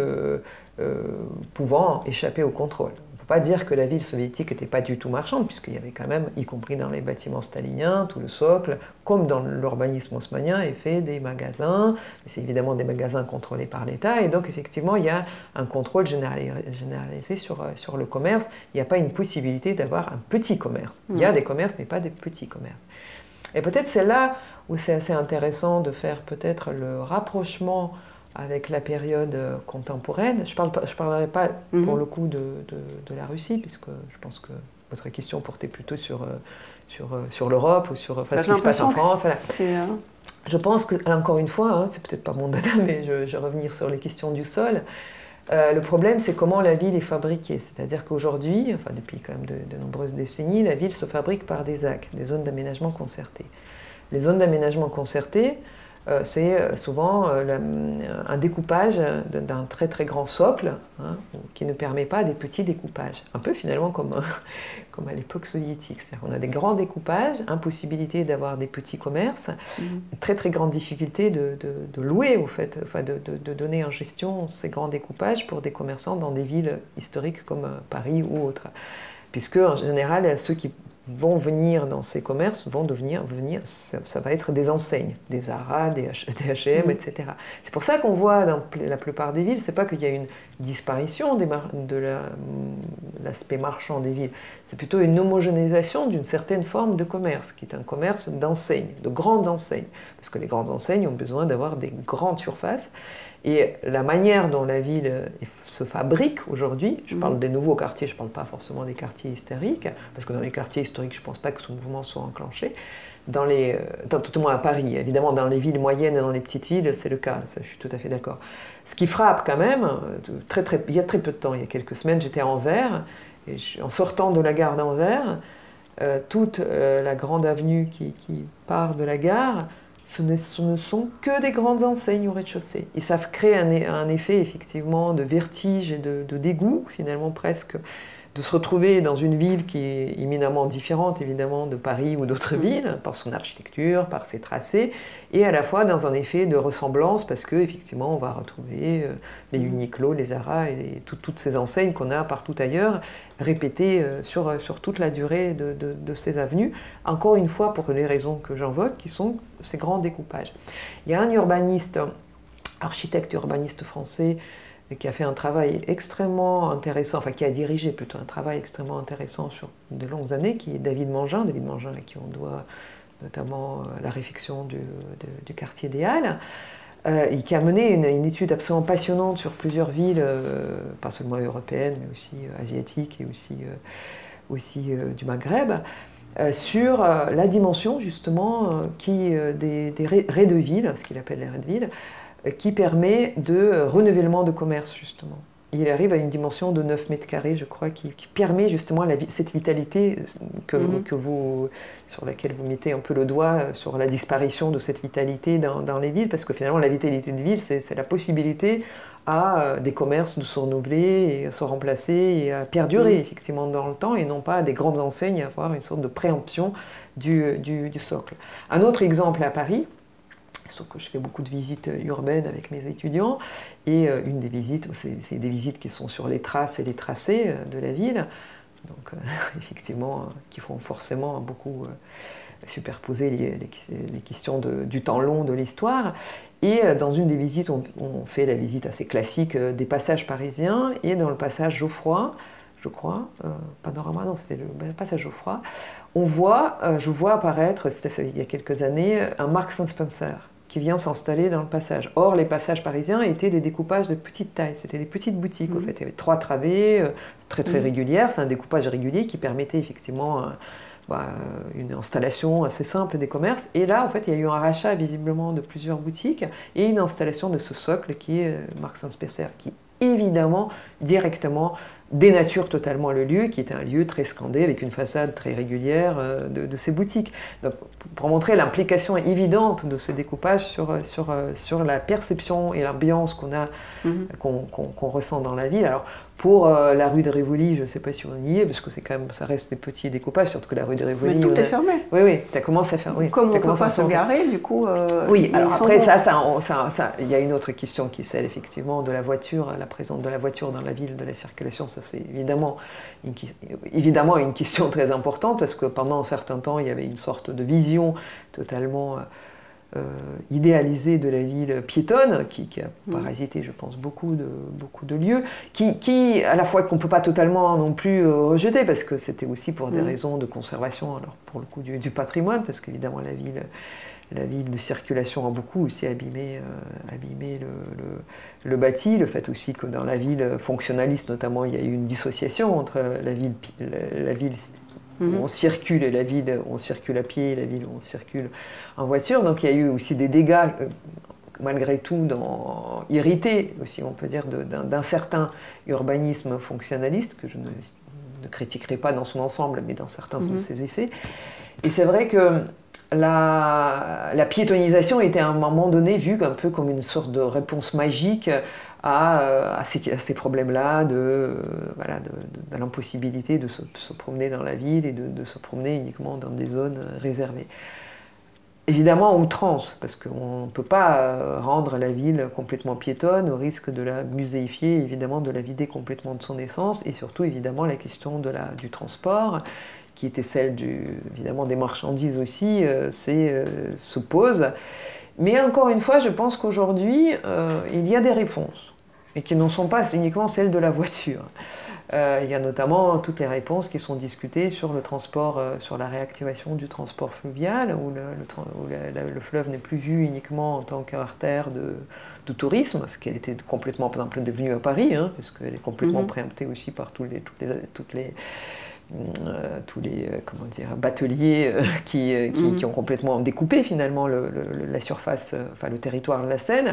S1: pouvant échapper au contrôle. On ne peut pas dire que la ville soviétique n'était pas du tout marchande, puisqu'il y avait quand même, y compris dans les bâtiments staliniens, tout le socle, comme dans l'urbanisme haussmannien, est fait des magasins, mais c'est évidemment des magasins contrôlés par l'État, et donc effectivement il y a un contrôle généralisé sur le commerce. Il n'y a pas une possibilité d'avoir un petit commerce. Il y a des commerces, mais pas des petits commerces. Et peut-être c'est là où c'est assez intéressant de faire peut-être le rapprochement avec la période contemporaine. Je ne parlerai pas pour le coup de la Russie, puisque je pense que votre question portait plutôt sur l'Europe ou sur ce qui se passe en France. Voilà. Je pense que, encore une fois, hein, c'est peut-être pas mon dada, mais je vais revenir sur les questions du sol. Le problème, c'est comment la ville est fabriquée. C'est-à-dire qu'aujourd'hui, enfin depuis quand même de nombreuses décennies, la ville se fabrique par des ZAC, des zones d'aménagement concerté. Les zones d'aménagement concerté, c'est souvent un découpage d'un très très grand socle, hein, qui ne permet pas des petits découpages. Un peu finalement comme à l'époque soviétique. C'est-à-dire qu'on a des grands découpages, impossibilité d'avoir des petits commerces, très très grande difficulté de louer au fait, enfin de donner en gestion ces grands découpages pour des commerçants dans des villes historiques comme Paris ou autres. Puisque en général, ceux qui vont venir dans ces commerces, vont venir ça va être des enseignes, des Zara, des H&M, etc. C'est pour ça qu'on voit dans la plupart des villes, c'est pas qu'il y a une disparition de l'aspect marchand des villes, c'est plutôt une homogénéisation d'une certaine forme de commerce, qui est un commerce d'enseignes, de grandes enseignes. Parce que les grandes enseignes ont besoin d'avoir des grandes surfaces. Et la manière dont la ville se fabrique aujourd'hui, je parle des nouveaux quartiers, je ne parle pas forcément des quartiers historiques, parce que dans les quartiers historiques, je ne pense pas que ce mouvement soit enclenché. Tout au moins à Paris, évidemment dans les villes moyennes et dans les petites villes, c'est le cas, ça, je suis tout à fait d'accord. Ce qui frappe quand même, il y a très peu de temps, il y a quelques semaines, j'étais à Anvers, et en sortant de la gare d'Anvers, toute la grande avenue qui part de la gare, ce ne sont que des grandes enseignes au rez-de-chaussée. Et ça crée un effet effectivement de vertige et de dégoût, finalement presque, de se retrouver dans une ville qui est éminemment différente évidemment de Paris ou d'autres villes, par son architecture, par ses tracés, et à la fois dans un effet de ressemblance, parce qu'effectivement on va retrouver les Uniqlo, les Zara et toutes ces enseignes qu'on a partout ailleurs, répétées sur toute la durée de ces avenues, encore une fois pour les raisons que j'invoque, qui sont ces grands découpages. Il y a un architecte urbaniste français, qui a fait un travail extrêmement intéressant, enfin qui a dirigé plutôt un travail extrêmement intéressant sur de longues années, qui est David Mangin, à qui on doit notamment la réfection du quartier des Halles, et qui a mené une étude absolument passionnante sur plusieurs villes, pas seulement européennes, mais aussi asiatiques et aussi du Maghreb, sur la dimension justement des raies de ville, ce qu'il appelle les raies de ville, qui permet de renouvellement de commerce, justement. Il arrive à une dimension de 9 mètres carrés, je crois, qui permet justement cette vitalité sur laquelle vous mettez un peu le doigt, sur la disparition de cette vitalité dans les villes, parce que finalement, la vitalité de ville, c'est la possibilité à des commerces de se renouveler, et à se remplacer, et à perdurer, effectivement, dans le temps, et non pas à des grandes enseignes, à avoir une sorte de préemption du socle. Un autre exemple à Paris, sauf que je fais beaucoup de visites urbaines avec mes étudiants, et une des visites, c'est des visites qui sont sur les traces et les tracés de la ville, donc effectivement, qui font forcément beaucoup superposer les questions du temps long de l'histoire. Et dans une des visites, on fait la visite assez classique des passages parisiens, et dans le passage Geoffroy, je crois, Panorama, non, c'était le passage Geoffroy, je vois apparaître, c'était fait il y a quelques années, un Marks & Spencer, qui vient s'installer dans le passage. Or, les passages parisiens étaient des découpages de petite taille, c'était des petites boutiques, en fait. Il y avait 3 travées, très très régulières, c'est un découpage régulier qui permettait effectivement une installation assez simple des commerces. Et là, en fait, il y a eu un rachat visiblement de plusieurs boutiques et une installation de ce socle qui est Marks & Spencer, qui évidemment, directement, dénature totalement le lieu, qui est un lieu très scandé, avec une façade très régulière de ces boutiques. Donc, pour montrer l'implication évidente de ce découpage sur la perception et l'ambiance qu'on ressent dans la ville. Alors, pour la rue de Rivoli, je ne sais pas si on y est, parce que ça reste des petits découpages, surtout que la rue de Rivoli...
S3: Mais tout est fermé.
S1: Oui, ça commence à faire... Oui,
S3: comme on ne peut pas se garer, du coup...
S1: oui, alors après, il y a une autre question qui est celle, effectivement, de la voiture, la présence de la voiture dans la ville, de la circulation. Ça, c'est évidemment une question très importante, parce que pendant un certain temps, il y avait une sorte de vision totalement... idéalisée de la ville piétonne, qui a parasité, je pense, beaucoup de lieux, qui à la fois qu'on ne peut pas totalement non plus rejeter, parce que c'était aussi pour des raisons de conservation, alors pour le coup du patrimoine, parce qu'évidemment la ville de circulation a beaucoup aussi abîmé le bâti, le fait aussi que dans la ville fonctionnaliste notamment, il y a eu une dissociation entre la ville où on circule et la ville où on circule à pied, et la ville où on circule en voiture. Donc il y a eu aussi des dégâts, malgré tout, irrités aussi, on peut dire, d'un certain urbanisme fonctionnaliste, que je ne critiquerai pas dans son ensemble, mais dans certains de ses effets. Et c'est vrai que la piétonisation était à un moment donné vue un peu comme une sorte de réponse magique à ces problèmes-là de l'impossibilité de se promener dans la ville et de se promener uniquement dans des zones réservées. Évidemment à outrance, parce qu'on ne peut pas rendre la ville complètement piétonne au risque de la muséifier, évidemment de la vider complètement de son essence, et surtout évidemment la question du transport, qui était celle évidemment des marchandises aussi, se pose. Mais encore une fois, je pense qu'aujourd'hui, il y a des réponses, et qui ne sont pas uniquement celles de la voiture. Il y a notamment toutes les réponses qui sont discutées sur le transport, sur la réactivation du transport fluvial, où le fleuve n'est plus vu uniquement en tant qu'artère de tourisme, ce qu'elle était complètement, par exemple, devenue à Paris, hein, parce qu'elle est complètement préemptée aussi par tous les comment dire, bateliers qui ont complètement découpé finalement la surface, enfin le territoire de la Seine.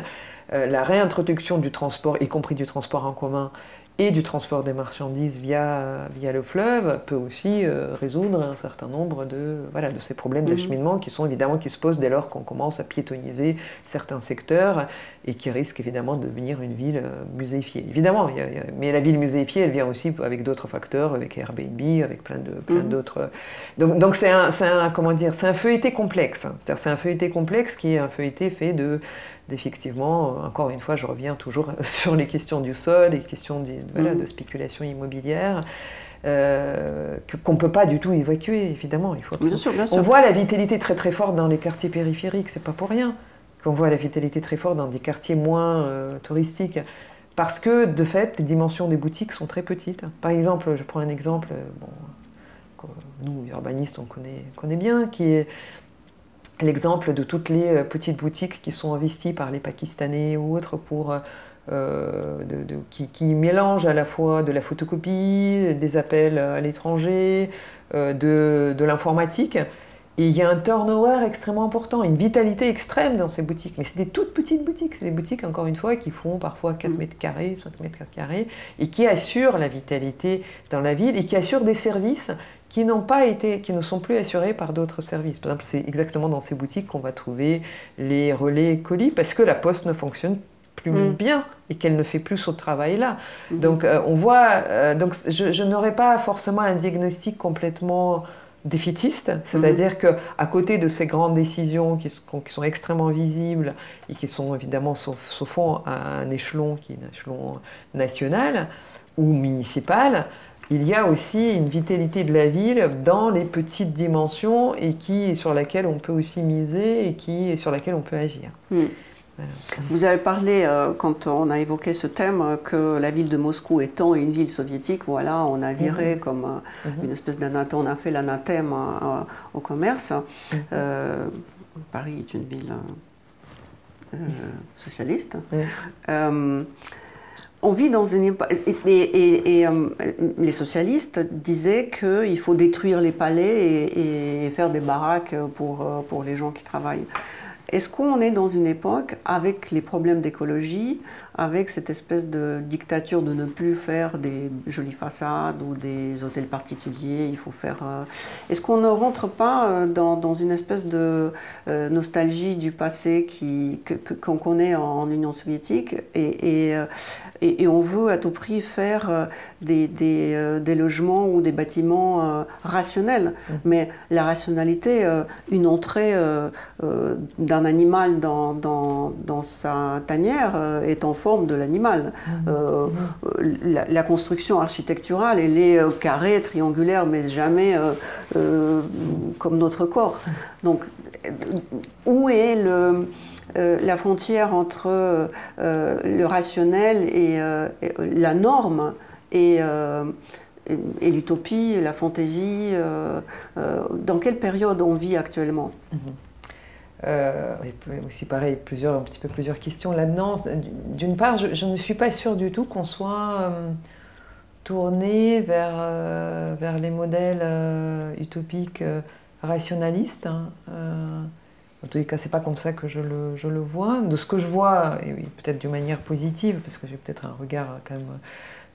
S1: La réintroduction du transport, y compris du transport en commun, et du transport des marchandises via le fleuve peut aussi résoudre un certain nombre de ces problèmes d'acheminement qui se posent dès lors qu'on commence à piétoniser certains secteurs et qui risquent évidemment de devenir une ville muséifiée. Évidemment, mais la ville muséifiée, elle vient aussi avec d'autres facteurs, avec Airbnb, avec plein d'autres... Donc c'est un feuilleté complexe. C'est-à-dire c'est un feuilleté complexe qui est un feuilleté fait d'effectivement, encore une fois, je reviens toujours sur les questions du sol, les questions de spéculation immobilière, qu'on ne peut pas du tout évacuer, évidemment.
S3: Bien sûr.
S1: On voit la vitalité très très forte dans les quartiers périphériques, c'est pas pour rien qu'on voit la vitalité très forte dans des quartiers moins touristiques, parce que, de fait, les dimensions des boutiques sont très petites. Par exemple, je prends un exemple, nous, urbanistes, on connaît bien, qui est l'exemple de toutes les petites boutiques qui sont investies par les Pakistanais ou autres qui mélangent à la fois de la photocopie, des appels à l'étranger, de l'informatique. Et il y a un turnover extrêmement important, une vitalité extrême dans ces boutiques. Mais c'est des toutes petites boutiques. C'est des boutiques, encore une fois, qui font parfois 4 mètres carrés, 5 mètres carrés, et qui assurent la vitalité dans la ville et qui assurent des services qui ne sont plus assurés par d'autres services. Par exemple, c'est exactement dans ces boutiques qu'on va trouver les relais colis, parce que la poste ne fonctionne plus bien et qu'elle ne fait plus ce travail-là. Donc on voit, donc je n'aurais pas forcément un diagnostic complètement défaitiste, c'est-à-dire qu'à côté de ces grandes décisions qui sont extrêmement visibles et qui sont évidemment se font à un échelon qui est un échelon national ou municipal, il y a aussi une vitalité de la ville dans les petites dimensions et sur laquelle on peut aussi miser et sur laquelle on peut agir. Voilà.
S3: Vous avez parlé, quand on a évoqué ce thème, que la ville de Moscou étant une ville soviétique, voilà, on a viré comme une espèce d'anathème, on a fait l'anathème au commerce. Paris est une ville socialiste. On vit dans une époque, et les socialistes disaient qu'il faut détruire les palais et faire des baraques pour les gens qui travaillent. Est-ce qu'on est dans une époque, avec les problèmes d'écologie, avec cette espèce de dictature de ne plus faire des jolies façades ou des hôtels particuliers, il faut faire... Est-ce qu'on ne rentre pas dans une espèce de nostalgie du passé qu'on connaît en Union soviétique et on veut à tout prix faire des logements ou des bâtiments rationnels. Mais la rationalité, une entrée d'un animal dans sa tanière est en forme de l'animal. La construction architecturale, elle est carrée, triangulaire, mais jamais comme notre corps. Donc, où est la frontière entre le rationnel et la norme et l'utopie, la fantaisie? Dans quelle période on vit actuellement?
S1: Aussi pareil, un petit peu plusieurs questions là-dedans. D'une part, je ne suis pas sûre du tout qu'on soit tourné vers les modèles utopiques rationalistes. En tous les cas, c'est pas comme ça que je le vois. De ce que je vois, et peut-être d'une manière positive, parce que j'ai peut-être un regard quand même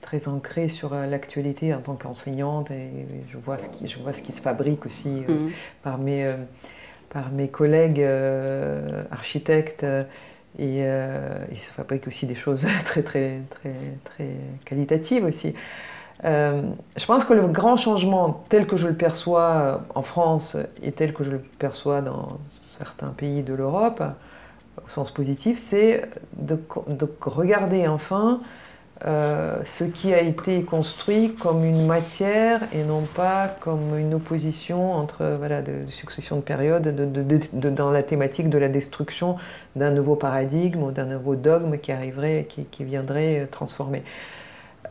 S1: très ancré sur l'actualité en tant qu'enseignante, et je vois ce qui se fabrique aussi par mes par mes collègues architectes et ils se fabriquent aussi des choses très qualitatives aussi. Je pense que le grand changement tel que je le perçois en France et tel que je le perçois dans certains pays de l'Europe, au sens positif, c'est de regarder enfin ce qui a été construit comme une matière et non pas comme une opposition entre voilà, de succession de périodes dans la thématique de la destruction d'un nouveau paradigme ou d'un nouveau dogme qui arriverait, qui viendrait transformer.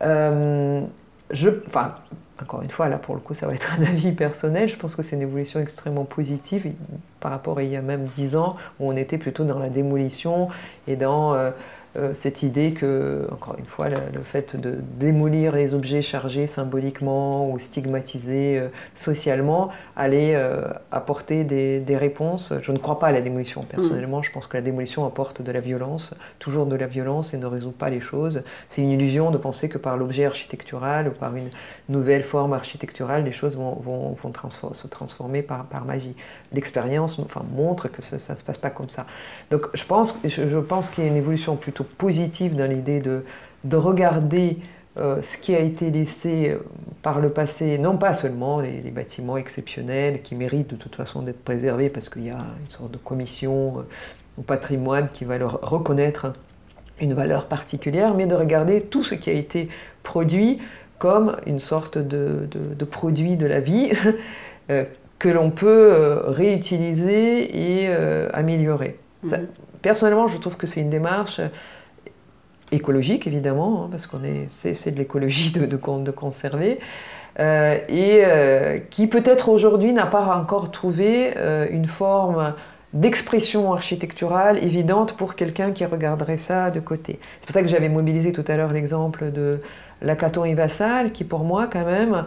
S1: Enfin, encore une fois, là pour le coup ça va être un avis personnel, je pense que c'est une évolution extrêmement positive par rapport à il y a même 10 ans où on était plutôt dans la démolition et dans cette idée que, encore une fois, le fait de démolir les objets chargés symboliquement ou stigmatisés socialement allait apporter des réponses. Je ne crois pas à la démolition, personnellement. Je pense que la démolition apporte de la violence, toujours de la violence, et ne résout pas les choses. C'est une illusion de penser que par l'objet architectural ou par une nouvelle forme architecturale, les choses vont se transformer par magie. L'expérience montre que ça ne se passe pas comme ça. Donc je pense qu'il y a une évolution plutôt positive dans l'idée de regarder ce qui a été laissé par le passé, non pas seulement les bâtiments exceptionnels qui méritent de toute façon d'être préservés parce qu'il y a une sorte de commission au patrimoine qui va leur reconnaître une valeur particulière, mais de regarder tout ce qui a été produit comme une sorte de produit de la vie que l'on peut réutiliser et améliorer. Ça, personnellement, je trouve que c'est une démarche écologique, évidemment, hein, parce c'est de l'écologie de conserver, qui peut-être aujourd'hui n'a pas encore trouvé une forme d'expression architecturale évidente pour quelqu'un qui regarderait ça de côté. C'est pour ça que j'avais mobilisé tout à l'heure l'exemple de Lacaton et Vassal, qui pour moi quand même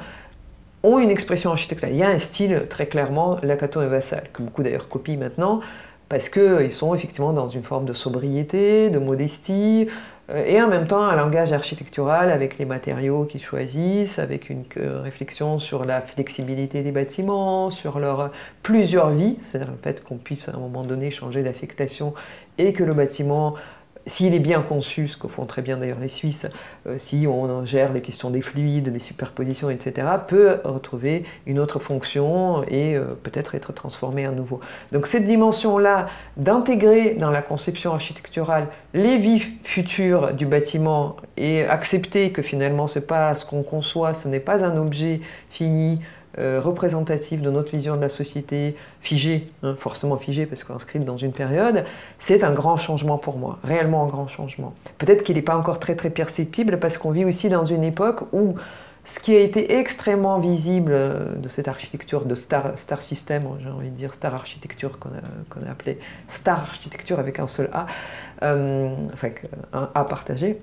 S1: ont une expression architecturale. Il y a un style très clairement Lacaton et Vassal, que beaucoup d'ailleurs copient maintenant, parce qu'ils sont effectivement dans une forme de sobriété, de modestie, et en même temps un langage architectural avec les matériaux qu'ils choisissent, avec une réflexion sur la flexibilité des bâtiments, sur leur plusieurs vies, c'est-à-dire le fait qu'on puisse à un moment donné changer d'affectation et que le bâtiment, s'il est bien conçu, ce que font très bien d'ailleurs les Suisses, si on gère les questions des fluides, des superpositions, etc., peut retrouver une autre fonction et peut-être être transformé à nouveau. Donc cette dimension-là, d'intégrer dans la conception architecturale les vies futures du bâtiment et accepter que finalement c'est pas ce qu'on conçoit, ce n'est pas un objet fini, représentatif de notre vision de la société, figée, hein, forcément figée parce qu'inscrite dans une période, c'est un grand changement pour moi, réellement un grand changement. Peut-être qu'il n'est pas encore très perceptible parce qu'on vit aussi dans une époque où ce qui a été extrêmement visible de cette architecture de star system, j'ai envie de dire star architecture qu'on a appelé star architecture avec un seul A, enfin un A partagé,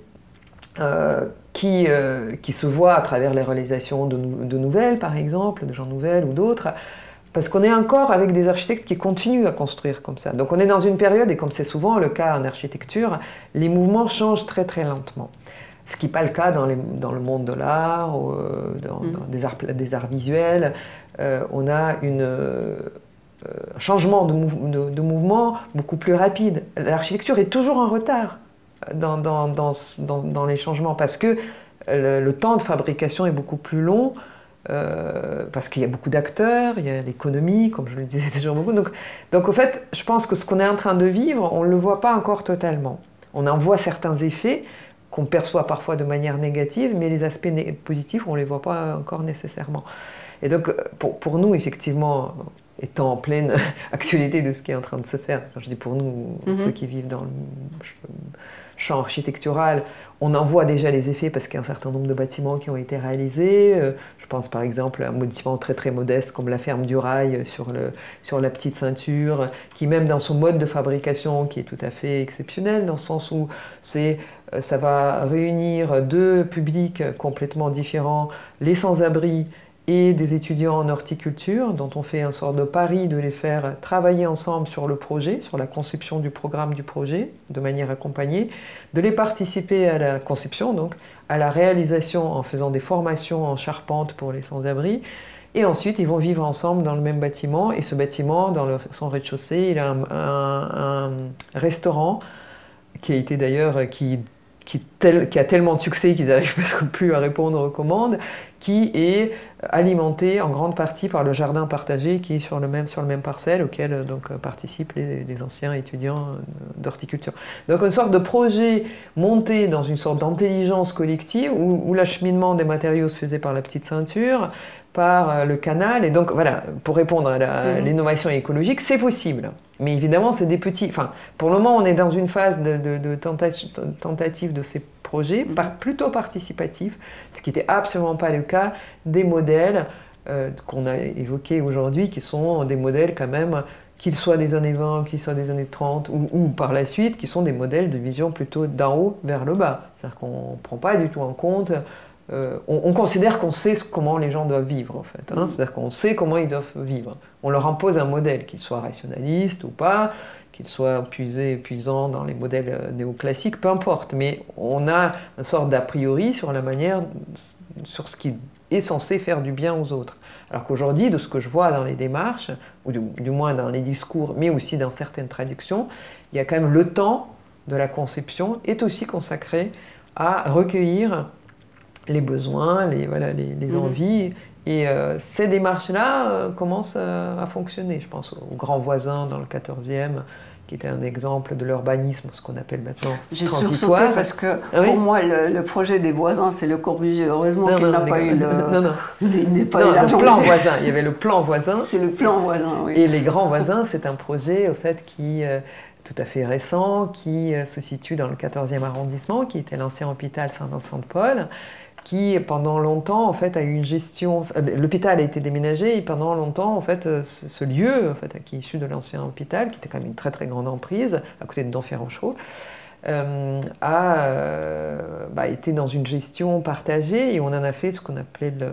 S1: qui se voit à travers les réalisations de nouvelles, par exemple, de Jean Nouvel ou d'autres, parce qu'on est encore avec des architectes qui continuent à construire comme ça. Donc on est dans une période, et comme c'est souvent le cas en architecture, les mouvements changent très lentement. Ce qui n'est pas le cas dans le monde de l'art, dans des arts visuels. On a un changement de mouvement beaucoup plus rapide. L'architecture est toujours en retard dans les changements parce que le temps de fabrication est beaucoup plus long, parce qu'il y a beaucoup d'acteurs, il y a l'économie, comme je le disais déjà beaucoup. Donc au fait, je pense que ce qu'on est en train de vivre, on ne le voit pas encore totalement. On en voit certains effets qu'on perçoit parfois de manière négative, mais les aspects positifs, on ne les voit pas encore nécessairement. Et donc pour nous, effectivement, étant en pleine actualité de ce qui est en train de se faire, quand je dis pour nous, ceux qui vivent dans le champ architectural, on en voit déjà les effets parce qu'il y a un certain nombre de bâtiments qui ont été réalisés. Je pense par exemple à un bâtiment très modeste comme la ferme du Rail sur la petite ceinture, qui même dans son mode de fabrication qui est tout à fait exceptionnel, dans le sens où ça va réunir deux publics complètement différents, les sans-abri et des étudiants en horticulture, dont on fait un sort de pari de les faire travailler ensemble sur le projet, sur la conception du programme du projet, de manière accompagnée, de les participer à la conception, donc à la réalisation en faisant des formations en charpente pour les sans-abri,
S4: Et ensuite, ils vont vivre ensemble dans le même bâtiment. Et ce bâtiment, dans son rez-de-chaussée, il a un restaurant qui a été d'ailleurs, qui a tellement de succès qu'ils n'arrivent presque plus à répondre aux commandes, qui est alimenté en grande partie par le jardin partagé qui est sur le même parcelle auquel donc, participent les anciens étudiants d'horticulture. Donc une sorte de projet monté dans une sorte d'intelligence collective où l'acheminement des matériaux se faisait par la petite ceinture, par le canal, et donc voilà, pour répondre à l'innovation écologique, c'est possible. Mais évidemment, c'est des petits... Enfin, pour le moment, on est dans une phase de tentative de ces projets, plutôt participatifs, ce qui n'était absolument pas le cas des modèles qu'on a évoqués aujourd'hui, qui sont des modèles quand même, qu'ils soient des années 20, qu'ils soient des années 30, ou par la suite, qui sont des modèles de vision plutôt d'en haut vers le bas. C'est-à-dire qu'on ne prend pas du tout en compte... on considère qu'on sait comment les gens doivent vivre, en fait. Hein. C'est-à-dire qu'on sait comment ils doivent vivre. On leur impose un modèle, qu'il soit rationaliste ou pas, qu'il soit épuisant dans les modèles néoclassiques, peu importe. Mais on a une sorte d'a priori sur la manière, sur ce qui est censé faire du bien aux autres. Alors qu'aujourd'hui, de ce que je vois dans les démarches, ou du moins dans les discours, mais aussi dans certaines traductions, il y a quand même le temps de la conception est aussi consacré à recueillir les besoins, les envies. Et ces démarches-là commencent à fonctionner. Je pense aux grands voisins dans le 14e, qui était un exemple de l'urbanisme, ce qu'on appelle maintenant
S3: j'ai
S4: transitoire.
S3: sursauté parce que pour moi, le projet des voisins, c'est Le Corbusier. Heureusement qu'il n'a pas eu le...
S4: le plan voisin. Il y avait le plan voisin.
S3: C'est le plan voisin, oui.
S4: Et les grands voisins, c'est un projet, au fait, qui... tout à fait récent, qui se situe dans le 14e arrondissement, qui était l'ancien hôpital Saint-Vincent-de-Paul, qui pendant longtemps en fait a eu une gestion. L'hôpital a été déménagé et pendant longtemps en fait ce lieu en fait qui est issu de l'ancien hôpital, qui était quand même une très très grande emprise à côté de Denfert-Rochereau, a été dans une gestion partagée et on en a fait ce qu'on appelait le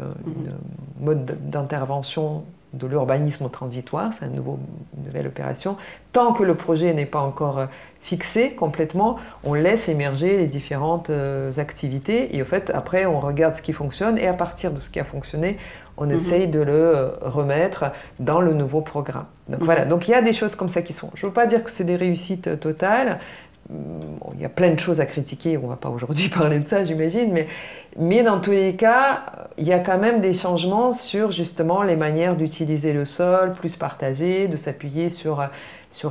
S4: mode d'intervention de l'urbanisme transitoire, c'est une nouvelle opération. Tant que le projet n'est pas encore fixé complètement, on laisse émerger les différentes activités et en fait, après, on regarde ce qui fonctionne et à partir de ce qui a fonctionné, on essaye de le remettre dans le nouveau programme. Donc voilà, donc il y a des choses comme ça qui sont. Je ne veux pas dire que c'est des réussites totales. Bon, il y a plein de choses à critiquer, on ne va pas aujourd'hui parler de ça, j'imagine, mais dans tous les cas, il y a quand même des changements sur justement les manières d'utiliser le sol, plus partagées, de s'appuyer sur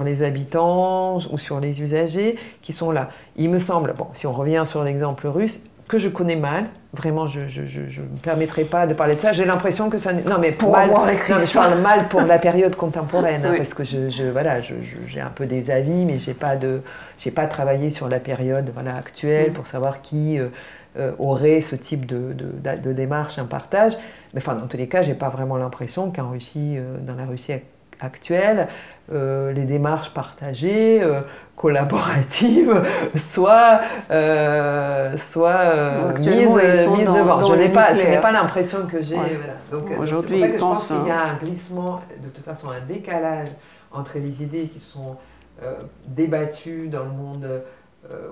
S4: les habitants ou sur les usagers qui sont là. Il me semble, bon, si on revient sur l'exemple russe, que je connais mal, vraiment, je ne me permettrai pas de parler de ça. J'ai l'impression que ça... Non, mais
S3: pour avoir écrit
S4: je parle mal pour la période contemporaine, hein, parce que j'ai un peu des avis, mais j'ai pas travaillé sur la période actuelle pour savoir qui aurait ce type de démarche, un partage. Mais enfin, dans tous les cas, j'ai pas vraiment l'impression qu'en Russie, dans la Russie actuelle, les démarches partagées, collaboratives, soient mises devant. Ce n'est pas l'impression que j'ai. Ouais. Voilà. Donc, aujourd'hui, je pense qu'il y a un glissement, de toute façon, un décalage entre les idées qui sont débattues dans le monde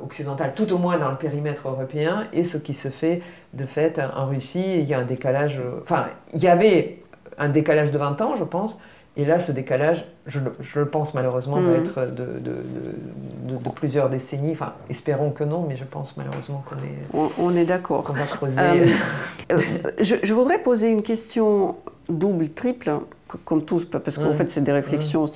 S4: occidental, tout au moins dans le périmètre européen, et ce qui se fait de fait en Russie. Il y a un décalage. Enfin, il y avait un décalage de 20 ans, je pense. Et là, ce décalage, je le pense malheureusement, va être de plusieurs décennies. Enfin, espérons que non, mais je pense malheureusement
S3: on est d'accord.
S4: Qu'on va creuser.
S3: Je voudrais poser une question double, triple, comme tous, parce qu'en fait, c'est des réflexions.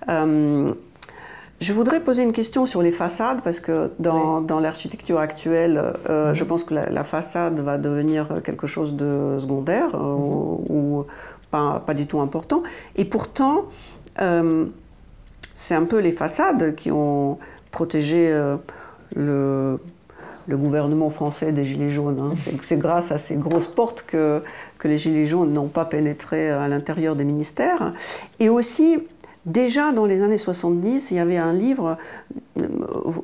S3: Je voudrais poser une question sur les façades, parce que dans l'architecture actuelle, je pense que la façade va devenir quelque chose de secondaire, ou pas du tout important. Et pourtant, c'est un peu les façades qui ont protégé le gouvernement français des Gilets jaunes. Hein. C'est grâce à ces grosses portes que les Gilets jaunes n'ont pas pénétré à l'intérieur des ministères. Et aussi, déjà dans les années 70, il y avait un livre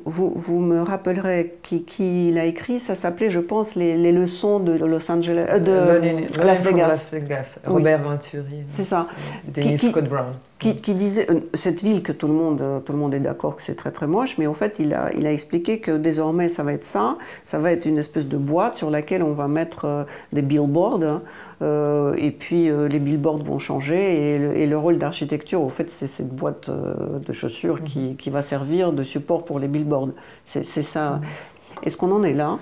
S3: vous me rappellerez qui l'a écrit. Ça s'appelait, je pense, les leçons de Los Angeles, de Las Vegas.
S1: Las Vegas. Robert Venturi.
S3: C'est ça.
S1: Dennis Scott Brown.
S3: Qui disait, cette ville que tout le monde est d'accord que c'est très très moche, mais en fait il a expliqué que désormais ça va être une espèce de boîte sur laquelle on va mettre des billboards, et puis les billboards vont changer, et le rôle d'architecture, au fait, c'est cette boîte de chaussures qui va servir de support pour les billboards. C'est ça. Est-ce qu'on en est là ?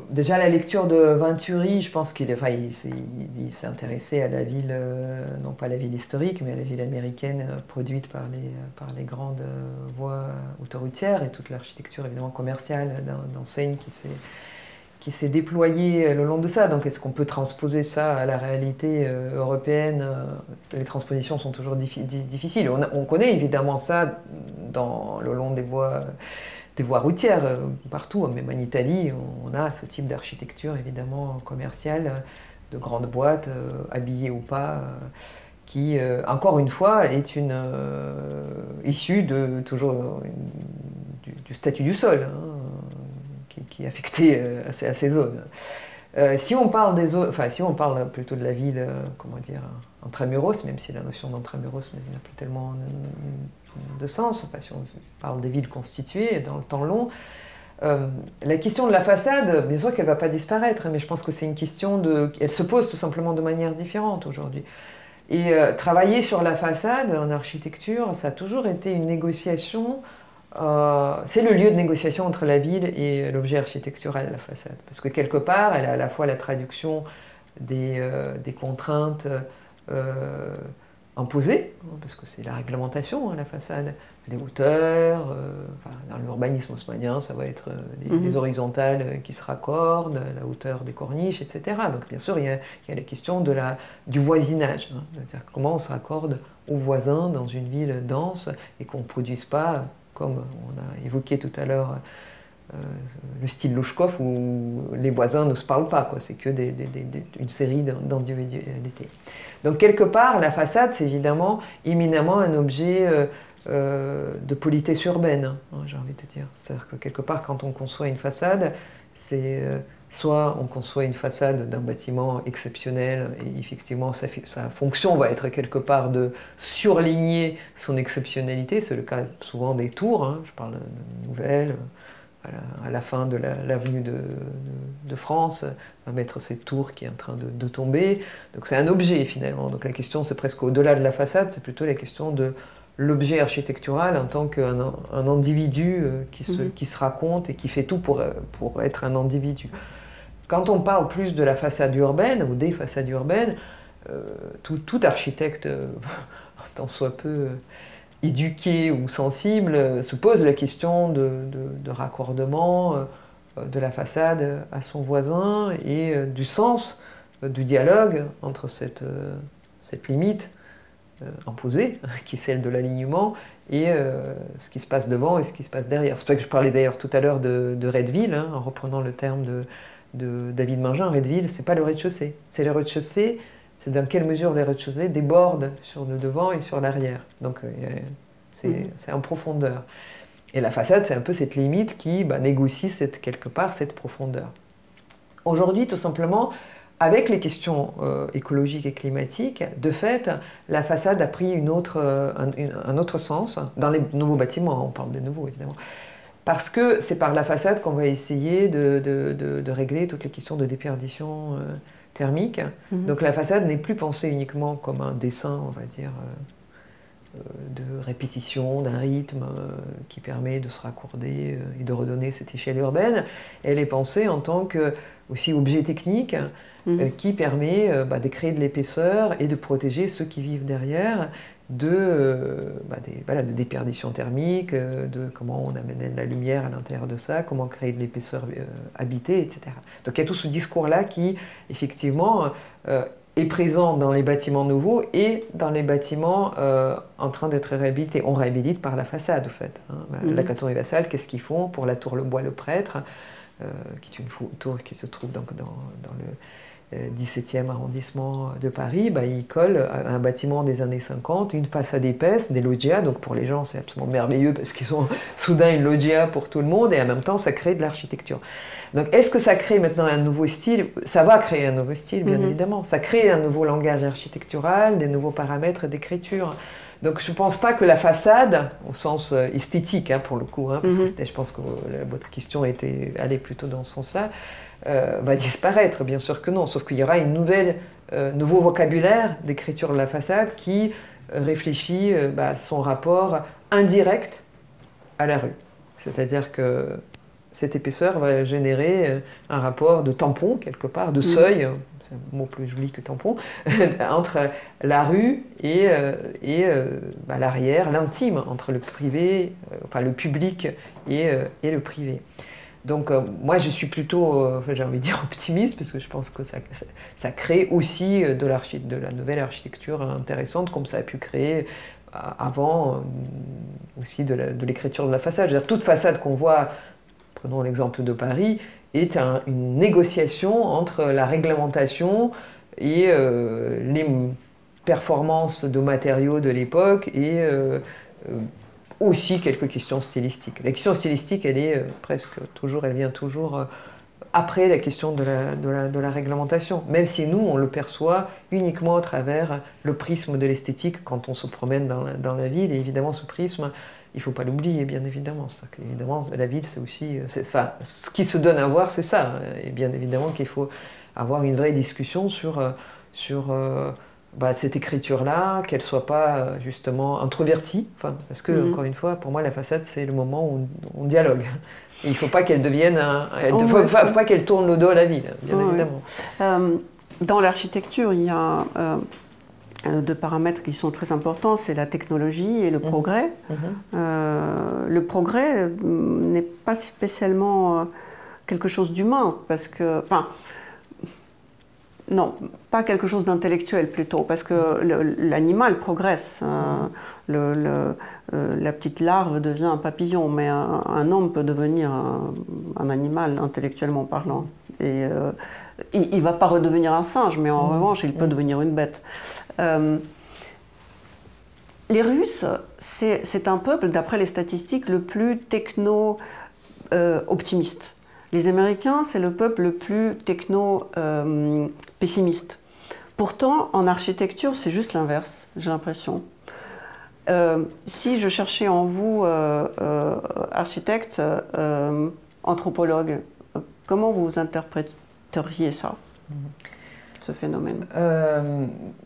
S1: Déjà, la lecture de Venturi, je pense qu'il s'est intéressé à la ville, non pas à la ville historique, mais à la ville américaine produite par les grandes voies autoroutières et toute l'architecture évidemment commerciale d'enseigne qui s'est déployée le long de ça. Donc est-ce qu'on peut transposer ça à la réalité européenne ? Les transpositions sont toujours difficiles. On connaît évidemment ça le long des voies routières partout, même en Italie, on a ce type d'architecture évidemment commerciale, de grandes boîtes, habillées ou pas, qui, encore une fois, est issue toujours du statut du sol, qui est affecté à ces zones. Si on parle si on parle plutôt de la ville, comment dire, intramuros, même si la notion d'intramuros n'a plus tellement de sens, si on parle des villes constituées dans le temps long, la question de la façade, bien sûr qu'elle ne va pas disparaître, mais je pense que c'est une question elle se pose tout simplement de manière différente aujourd'hui. Et travailler sur la façade en architecture, ça a toujours été une négociation. C'est le lieu de négociation entre la ville et l'objet architectural, la façade. Parce que quelque part, elle a à la fois la traduction des contraintes imposées, parce que c'est la réglementation, la façade, les hauteurs, dans l'urbanisme haussmannien, ça va être les horizontales qui se raccordent, la hauteur des corniches, etc. Donc bien sûr, il y a la question du voisinage, c'est-à-dire comment on se raccorde aux voisins dans une ville dense et qu'on ne produise pas, comme on a évoqué tout à l'heure, le style Louchkov où les voisins ne se parlent pas, c'est que une série d'individualités. Donc quelque part, la façade, c'est évidemment éminemment un objet de politesse urbaine, j'ai envie de dire. C'est-à-dire que quelque part, quand on conçoit une façade, c'est soit on conçoit une façade d'un bâtiment exceptionnel et effectivement sa fonction va être quelque part de surligner son exceptionnalité, c'est le cas souvent des tours, je parle de nouvelles, à la fin de l'avenue de France, on va mettre cette tour qui est en train de tomber, donc c'est un objet finalement, donc la question c'est presque au-delà de la façade, c'est plutôt la question de l'objet architectural en tant qu'un individu qui se raconte et qui fait tout pour être un individu. Quand on parle plus de la façade urbaine ou des façades urbaines, tout architecte, tant soit peu éduqué ou sensible, se pose la question de raccordement de la façade à son voisin et du sens du dialogue entre cette limite imposée, qui est celle de l'alignement, et ce qui se passe devant et ce qui se passe derrière. C'est pour ça que je parlais d'ailleurs tout à l'heure de Redeville, en reprenant le terme de David Mangin. Redeville, c'est pas le rez-de-chaussée. C'est le rez-de-chaussée, c'est dans quelle mesure le rez-de-chaussée déborde sur le devant et sur l'arrière. Donc c'est en profondeur. Et la façade, c'est un peu cette limite qui négocie quelque part cette profondeur. Aujourd'hui, tout simplement, avec les questions écologiques et climatiques, de fait, la façade a pris un autre sens dans les nouveaux bâtiments, on parle des nouveaux évidemment, parce que c'est par la façade qu'on va essayer de régler toutes les questions de déperdition thermique. Donc la façade n'est plus pensée uniquement comme un dessin, on va dire, de répétition, d'un rythme qui permet de se raccorder et de redonner cette échelle urbaine. Elle est pensée en tant que aussi objet technique qui permet de créer de l'épaisseur et de protéger ceux qui vivent derrière de déperdition thermique, de comment on amène la lumière à l'intérieur de ça, comment créer de l'épaisseur habitée, etc. Donc il y a tout ce discours-là qui, effectivement, est présent dans les bâtiments nouveaux et dans les bâtiments en train d'être réhabilités. On réhabilite par la façade, en fait. La Caton et Vassal, qu'est-ce qu'ils font pour la tour Le Bois le Prêtre,
S4: qui est une tour qui se trouve donc dans le 17e arrondissement de Paris, il colle un bâtiment des années 50, une façade épaisse, des loggias, donc pour les gens c'est absolument merveilleux parce qu'ils ont soudain une loggia pour tout le monde et en même temps ça crée de l'architecture. Donc est-ce que ça crée maintenant un nouveau style? Ça va créer un nouveau style, bien évidemment. Ça crée un nouveau langage architectural, des nouveaux paramètres d'écriture. Donc je ne pense pas que la façade, au sens esthétique pour le coup, parce que je pense que votre question allait plutôt dans ce sens-là, va disparaître, bien sûr que non, sauf qu'il y aura nouveau vocabulaire d'écriture de la façade qui réfléchit son rapport indirect à la rue. C'est-à-dire que cette épaisseur va générer un rapport de tampon, quelque part, de seuil, c'est un mot plus joli que tampon, entre la rue et l'arrière, l'intime, entre le privé, le public et le privé. Donc moi je suis plutôt, j'ai envie de dire optimiste, parce que je pense que ça crée aussi de la nouvelle architecture intéressante, comme ça a pu créer avant aussi de l'écriture de la façade. Je veux dire, toute façade qu'on voit, prenons l'exemple de Paris, est une négociation entre la réglementation et les performances de matériaux de l'époque et aussi quelques questions stylistiques. La question stylistique, elle vient toujours après la question de la réglementation, même si nous, on le perçoit uniquement à travers le prisme de l'esthétique quand on se promène dans la ville. Et évidemment, ce prisme, il ne faut pas l'oublier, bien évidemment. Évidemment, la ville, c'est aussi... ce qui se donne à voir, c'est ça. Et bien évidemment qu'il faut avoir une vraie discussion sur cette écriture-là, qu'elle ne soit pas justement introvertie. Parce que, encore une fois, pour moi, la façade, c'est le moment où on dialogue. Et il ne faut pas qu'elle devienne... Il ne faut pas qu'elle tourne le dos à la ville, bien évidemment.
S3: Dans l'architecture, il y a deux paramètres qui sont très importants, c'est la technologie et le progrès. Le progrès n'est pas spécialement quelque chose d'humain, parce que... Non, pas quelque chose d'intellectuel plutôt, parce que l'animal progresse. La petite larve devient un papillon, mais un homme peut devenir un animal intellectuellement parlant. Et il ne va pas redevenir un singe, mais en revanche, il peut devenir une bête. Les Russes, c'est un peuple, d'après les statistiques, le plus techno-optimiste. Les Américains, c'est le peuple le plus techno-pessimiste. Pourtant, en architecture, c'est juste l'inverse, j'ai l'impression. Si je cherchais en vous, architecte, anthropologue, comment vous interpréteriez ça, ce phénomène?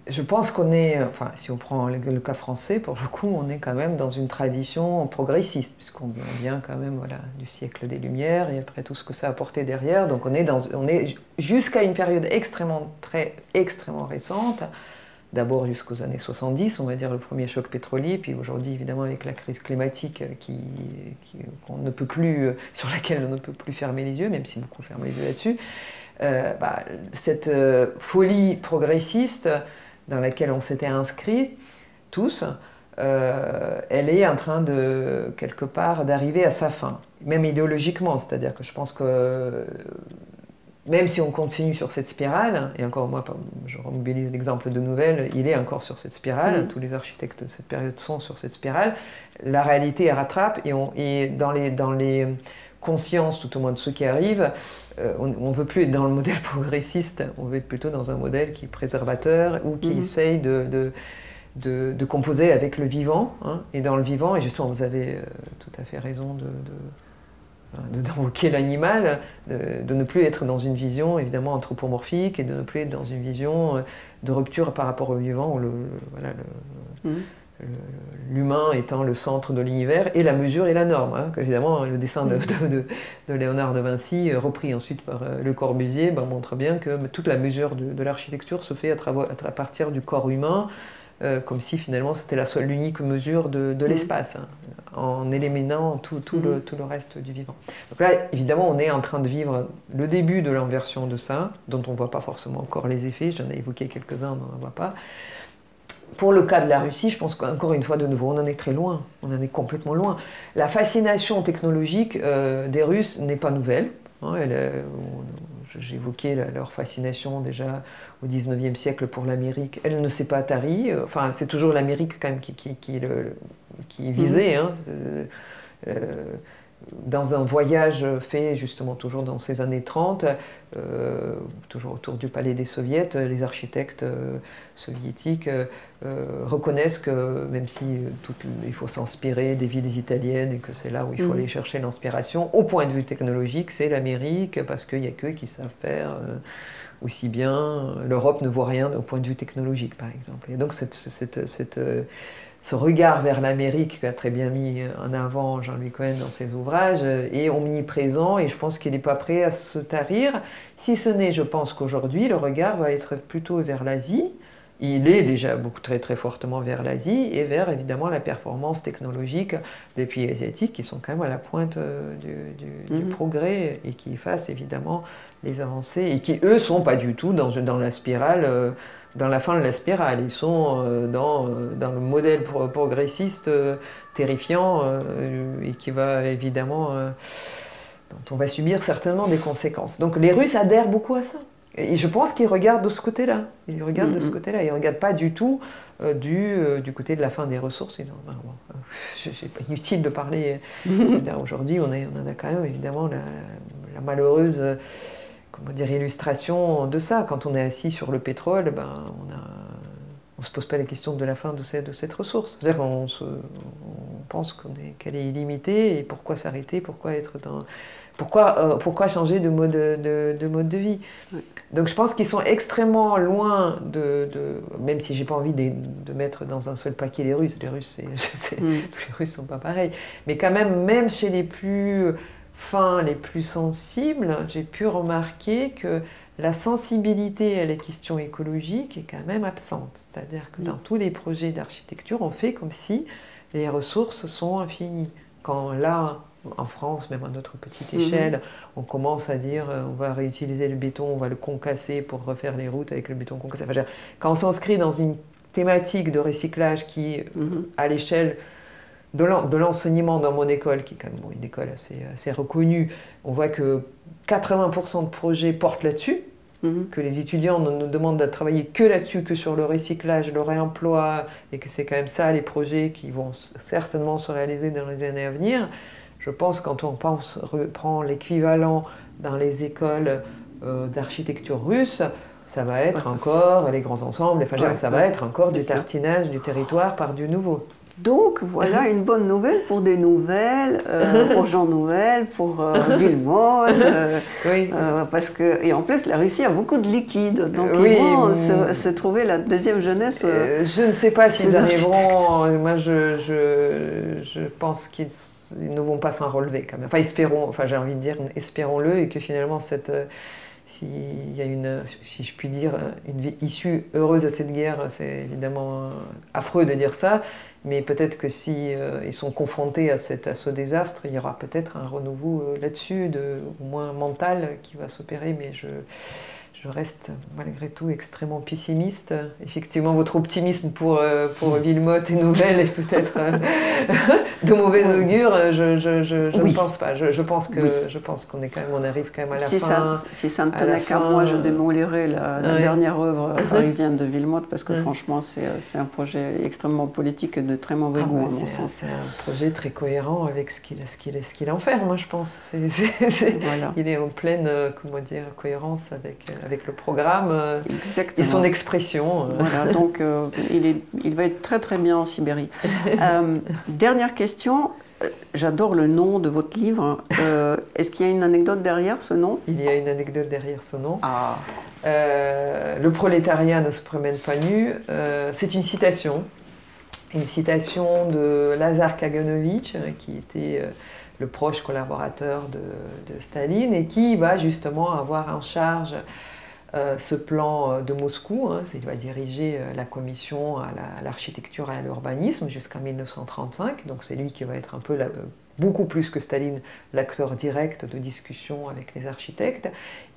S1: Je pense qu'on est, si on prend le cas français, pour le coup, on est quand même dans une tradition progressiste, puisqu'on vient quand même du siècle des Lumières, et après tout ce que ça a apporté derrière, donc on est jusqu'à une période extrêmement récente, d'abord jusqu'aux années 70, on va dire le premier choc pétrolier, puis aujourd'hui évidemment avec la crise climatique qu'on ne peut plus, sur laquelle on ne peut plus fermer les yeux, même si beaucoup ferment les yeux là-dessus. Cette folie progressiste dans laquelle on s'était inscrits tous, elle est en train de, quelque part, d'arriver à sa fin, même idéologiquement, c'est-à-dire que je pense que même si on continue sur cette spirale, et encore moi, je remobilise l'exemple de Nouvel, il est encore sur cette spirale, tous les architectes de cette période sont sur cette spirale, la réalité rattrape, et dans les consciences, tout au moins de ceux qui arrivent, on ne veut plus être dans le modèle progressiste, on veut être plutôt dans un modèle qui est préservateur ou qui essaye de composer avec le vivant. Et dans le vivant, et justement vous avez tout à fait raison d'invoquer l'animal, de ne plus être dans une vision évidemment anthropomorphique et de ne plus être dans une vision de rupture par rapport au vivant, où l'humain étant le centre de l'univers et la mesure et la norme. Évidemment, le dessin de Léonard de Vinci, repris ensuite par Le Corbusier, montre bien que toute la mesure de l'architecture se fait à partir du corps humain, comme si finalement c'était l'unique mesure de l'espace, en éliminant tout le reste du vivant. Donc là, évidemment, on est en train de vivre le début de l'inversion de ça, dont on ne voit pas forcément encore les effets, j'en ai évoqué quelques-uns, on n'en voit pas. Pour le cas de la Russie, je pense qu'encore une fois, de nouveau, on en est très loin, on en est complètement loin. La fascination technologique des Russes n'est pas nouvelle.
S4: Hein, j'évoquais leur fascination déjà au XIXe siècle pour l'Amérique. Elle ne s'est pas tarie. Enfin, c'est toujours l'Amérique quand même qui est visée. Hein. Dans un voyage fait justement toujours dans ces années 30, toujours autour du palais des soviets, les architectes soviétiques reconnaissent que même si il faut s'inspirer des villes italiennes et que c'est là où il faut aller chercher l'inspiration, au point de vue technologique, c'est l'Amérique, parce qu'il n'y a qu'eux qui savent faire aussi bien. L'Europe ne voit rien au point de vue technologique, par exemple. Et donc ce regard vers l'Amérique qu'a très bien mis en avant Jean-Louis Cohen dans ses ouvrages est omniprésent et je pense qu'il n'est pas prêt à se tarir, si ce n'est, je pense qu'aujourd'hui, le regard va être plutôt vers l'Asie. Il est déjà très très fortement vers l'Asie et vers évidemment la performance technologique des pays asiatiques qui sont quand même à la pointe du progrès et qui fassent évidemment les avancées et qui eux sont pas du tout dans la spirale. Dans la fin de la spirale, ils sont dans le modèle progressiste terrifiant et qui va évidemment, dont on va subir certainement des conséquences. Donc les Russes adhèrent beaucoup à ça. Et je pense qu'ils regardent de ce côté-là. Ils regardent de ce côté-là. Ils ne regardent pas du tout du côté de la fin des ressources. Ils ont, c'est pas inutile de parler. Aujourd'hui, on en a quand même évidemment la malheureuse illustration de ça. Quand on est assis sur le pétrole, on ne se pose pas la question de la fin de cette ressource. C'est-à-dire qu'on pense qu'elle est illimitée et pourquoi s'arrêter, pourquoi changer de mode de vie. Oui. Donc je pense qu'ils sont extrêmement loin même si j'ai pas envie de mettre dans un seul paquet les Russes. Les Russes, tous les Russes sont pas pareils. Mais quand même chez les plus fins, les plus sensibles, j'ai pu remarquer que la sensibilité à la question écologique est quand même absente. C'est-à-dire que dans tous les projets d'architecture, on fait comme si les ressources sont infinies. Quand là, en France, même à notre petite échelle, on commence à dire on va réutiliser le béton, on va le concasser pour refaire les routes avec le béton concassé. Enfin, quand on s'inscrit dans une thématique de recyclage qui, à l'échelle de l'enseignement dans mon école, qui est quand même une école assez reconnue, on voit que 80% de projets portent là-dessus, que les étudiants nous demandent de travailler que là-dessus, que sur le recyclage, le réemploi, et que c'est quand même ça les projets qui vont certainement se réaliser dans les années à venir. Je pense quand on reprend l'équivalent dans les écoles d'architecture russe, ça va être encore les grands ensembles, ça va être encore du tartinage du territoire par du nouveau.
S3: Donc voilà une bonne nouvelle pour des nouvelles, pour Jean Nouvel, pour Villemotte, parce que, et en plus la Russie a beaucoup de liquide, donc ils vont se trouver la deuxième jeunesse.
S4: Je ne sais pas s'ils arriveront, moi je pense qu'ils ne vont pas s'en relever quand même. Enfin espérons, j'ai envie de dire espérons-le et que finalement s'il y a si je puis dire, une issue heureuse à cette guerre, c'est évidemment affreux de dire ça, mais peut-être que si ils sont confrontés à ce désastre, il y aura peut-être un renouveau là-dessus, au moins mental, qui va s'opérer, mais je reste malgré tout extrêmement pessimiste. Effectivement, votre optimisme pour Villemotte et Nouvel est peut-être de mauvais augure. Je ne pense pas. Je pense qu'on est on arrive quand même à la fin.
S3: Si ça ne tenait qu'à moi, je démolirais la dernière œuvre parisienne de Villemotte parce que franchement, c'est un projet extrêmement politique et de très mauvais goût à mon sens.
S4: C'est un projet très cohérent avec ce qu'il enferme, moi je pense. Voilà. Il est en pleine cohérence avec le programme et son expression.
S3: Voilà, donc il va être très très bien en Sibérie. Dernière question, j'adore le nom de votre livre. Est-ce qu'il y a une anecdote derrière ce nom?
S4: Il y a une anecdote derrière ce nom. Le prolétariat ne se promène pas nu. C'est une citation de Lazar Kaganovitch, qui était le proche collaborateur de Staline et qui va justement avoir en charge ce plan de Moscou. Il va diriger la commission à l'architecture et à l'urbanisme jusqu'en 1935. Donc c'est lui qui va être un peu, beaucoup plus que Staline, l'acteur direct de discussion avec les architectes.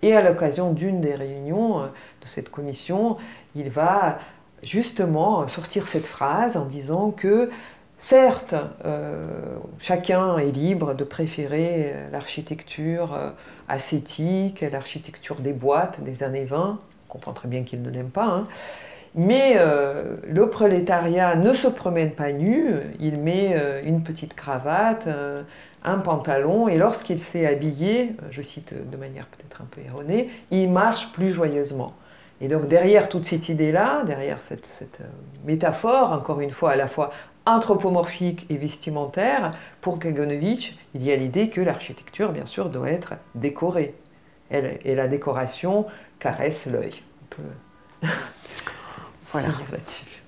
S4: Et à l'occasion d'une des réunions de cette commission, il va justement sortir cette phrase en disant que Certes, chacun est libre de préférer l'architecture ascétique, l'architecture des boîtes des années 20. On comprend très bien qu'il ne l'aime pas. Hein. Mais le prolétariat ne se promène pas nu, il met une petite cravate, un pantalon, et lorsqu'il s'est habillé, je cite de manière peut-être un peu erronée, il marche plus joyeusement. Et donc derrière toute cette idée-là, derrière cette métaphore, encore une fois à la fois anthropomorphique et vestimentaire, pour Kaganovich, il y a l'idée que l'architecture, bien sûr, doit être décorée. Et la décoration caresse l'œil. On peut
S3: voilà.
S4: finir là-dessus.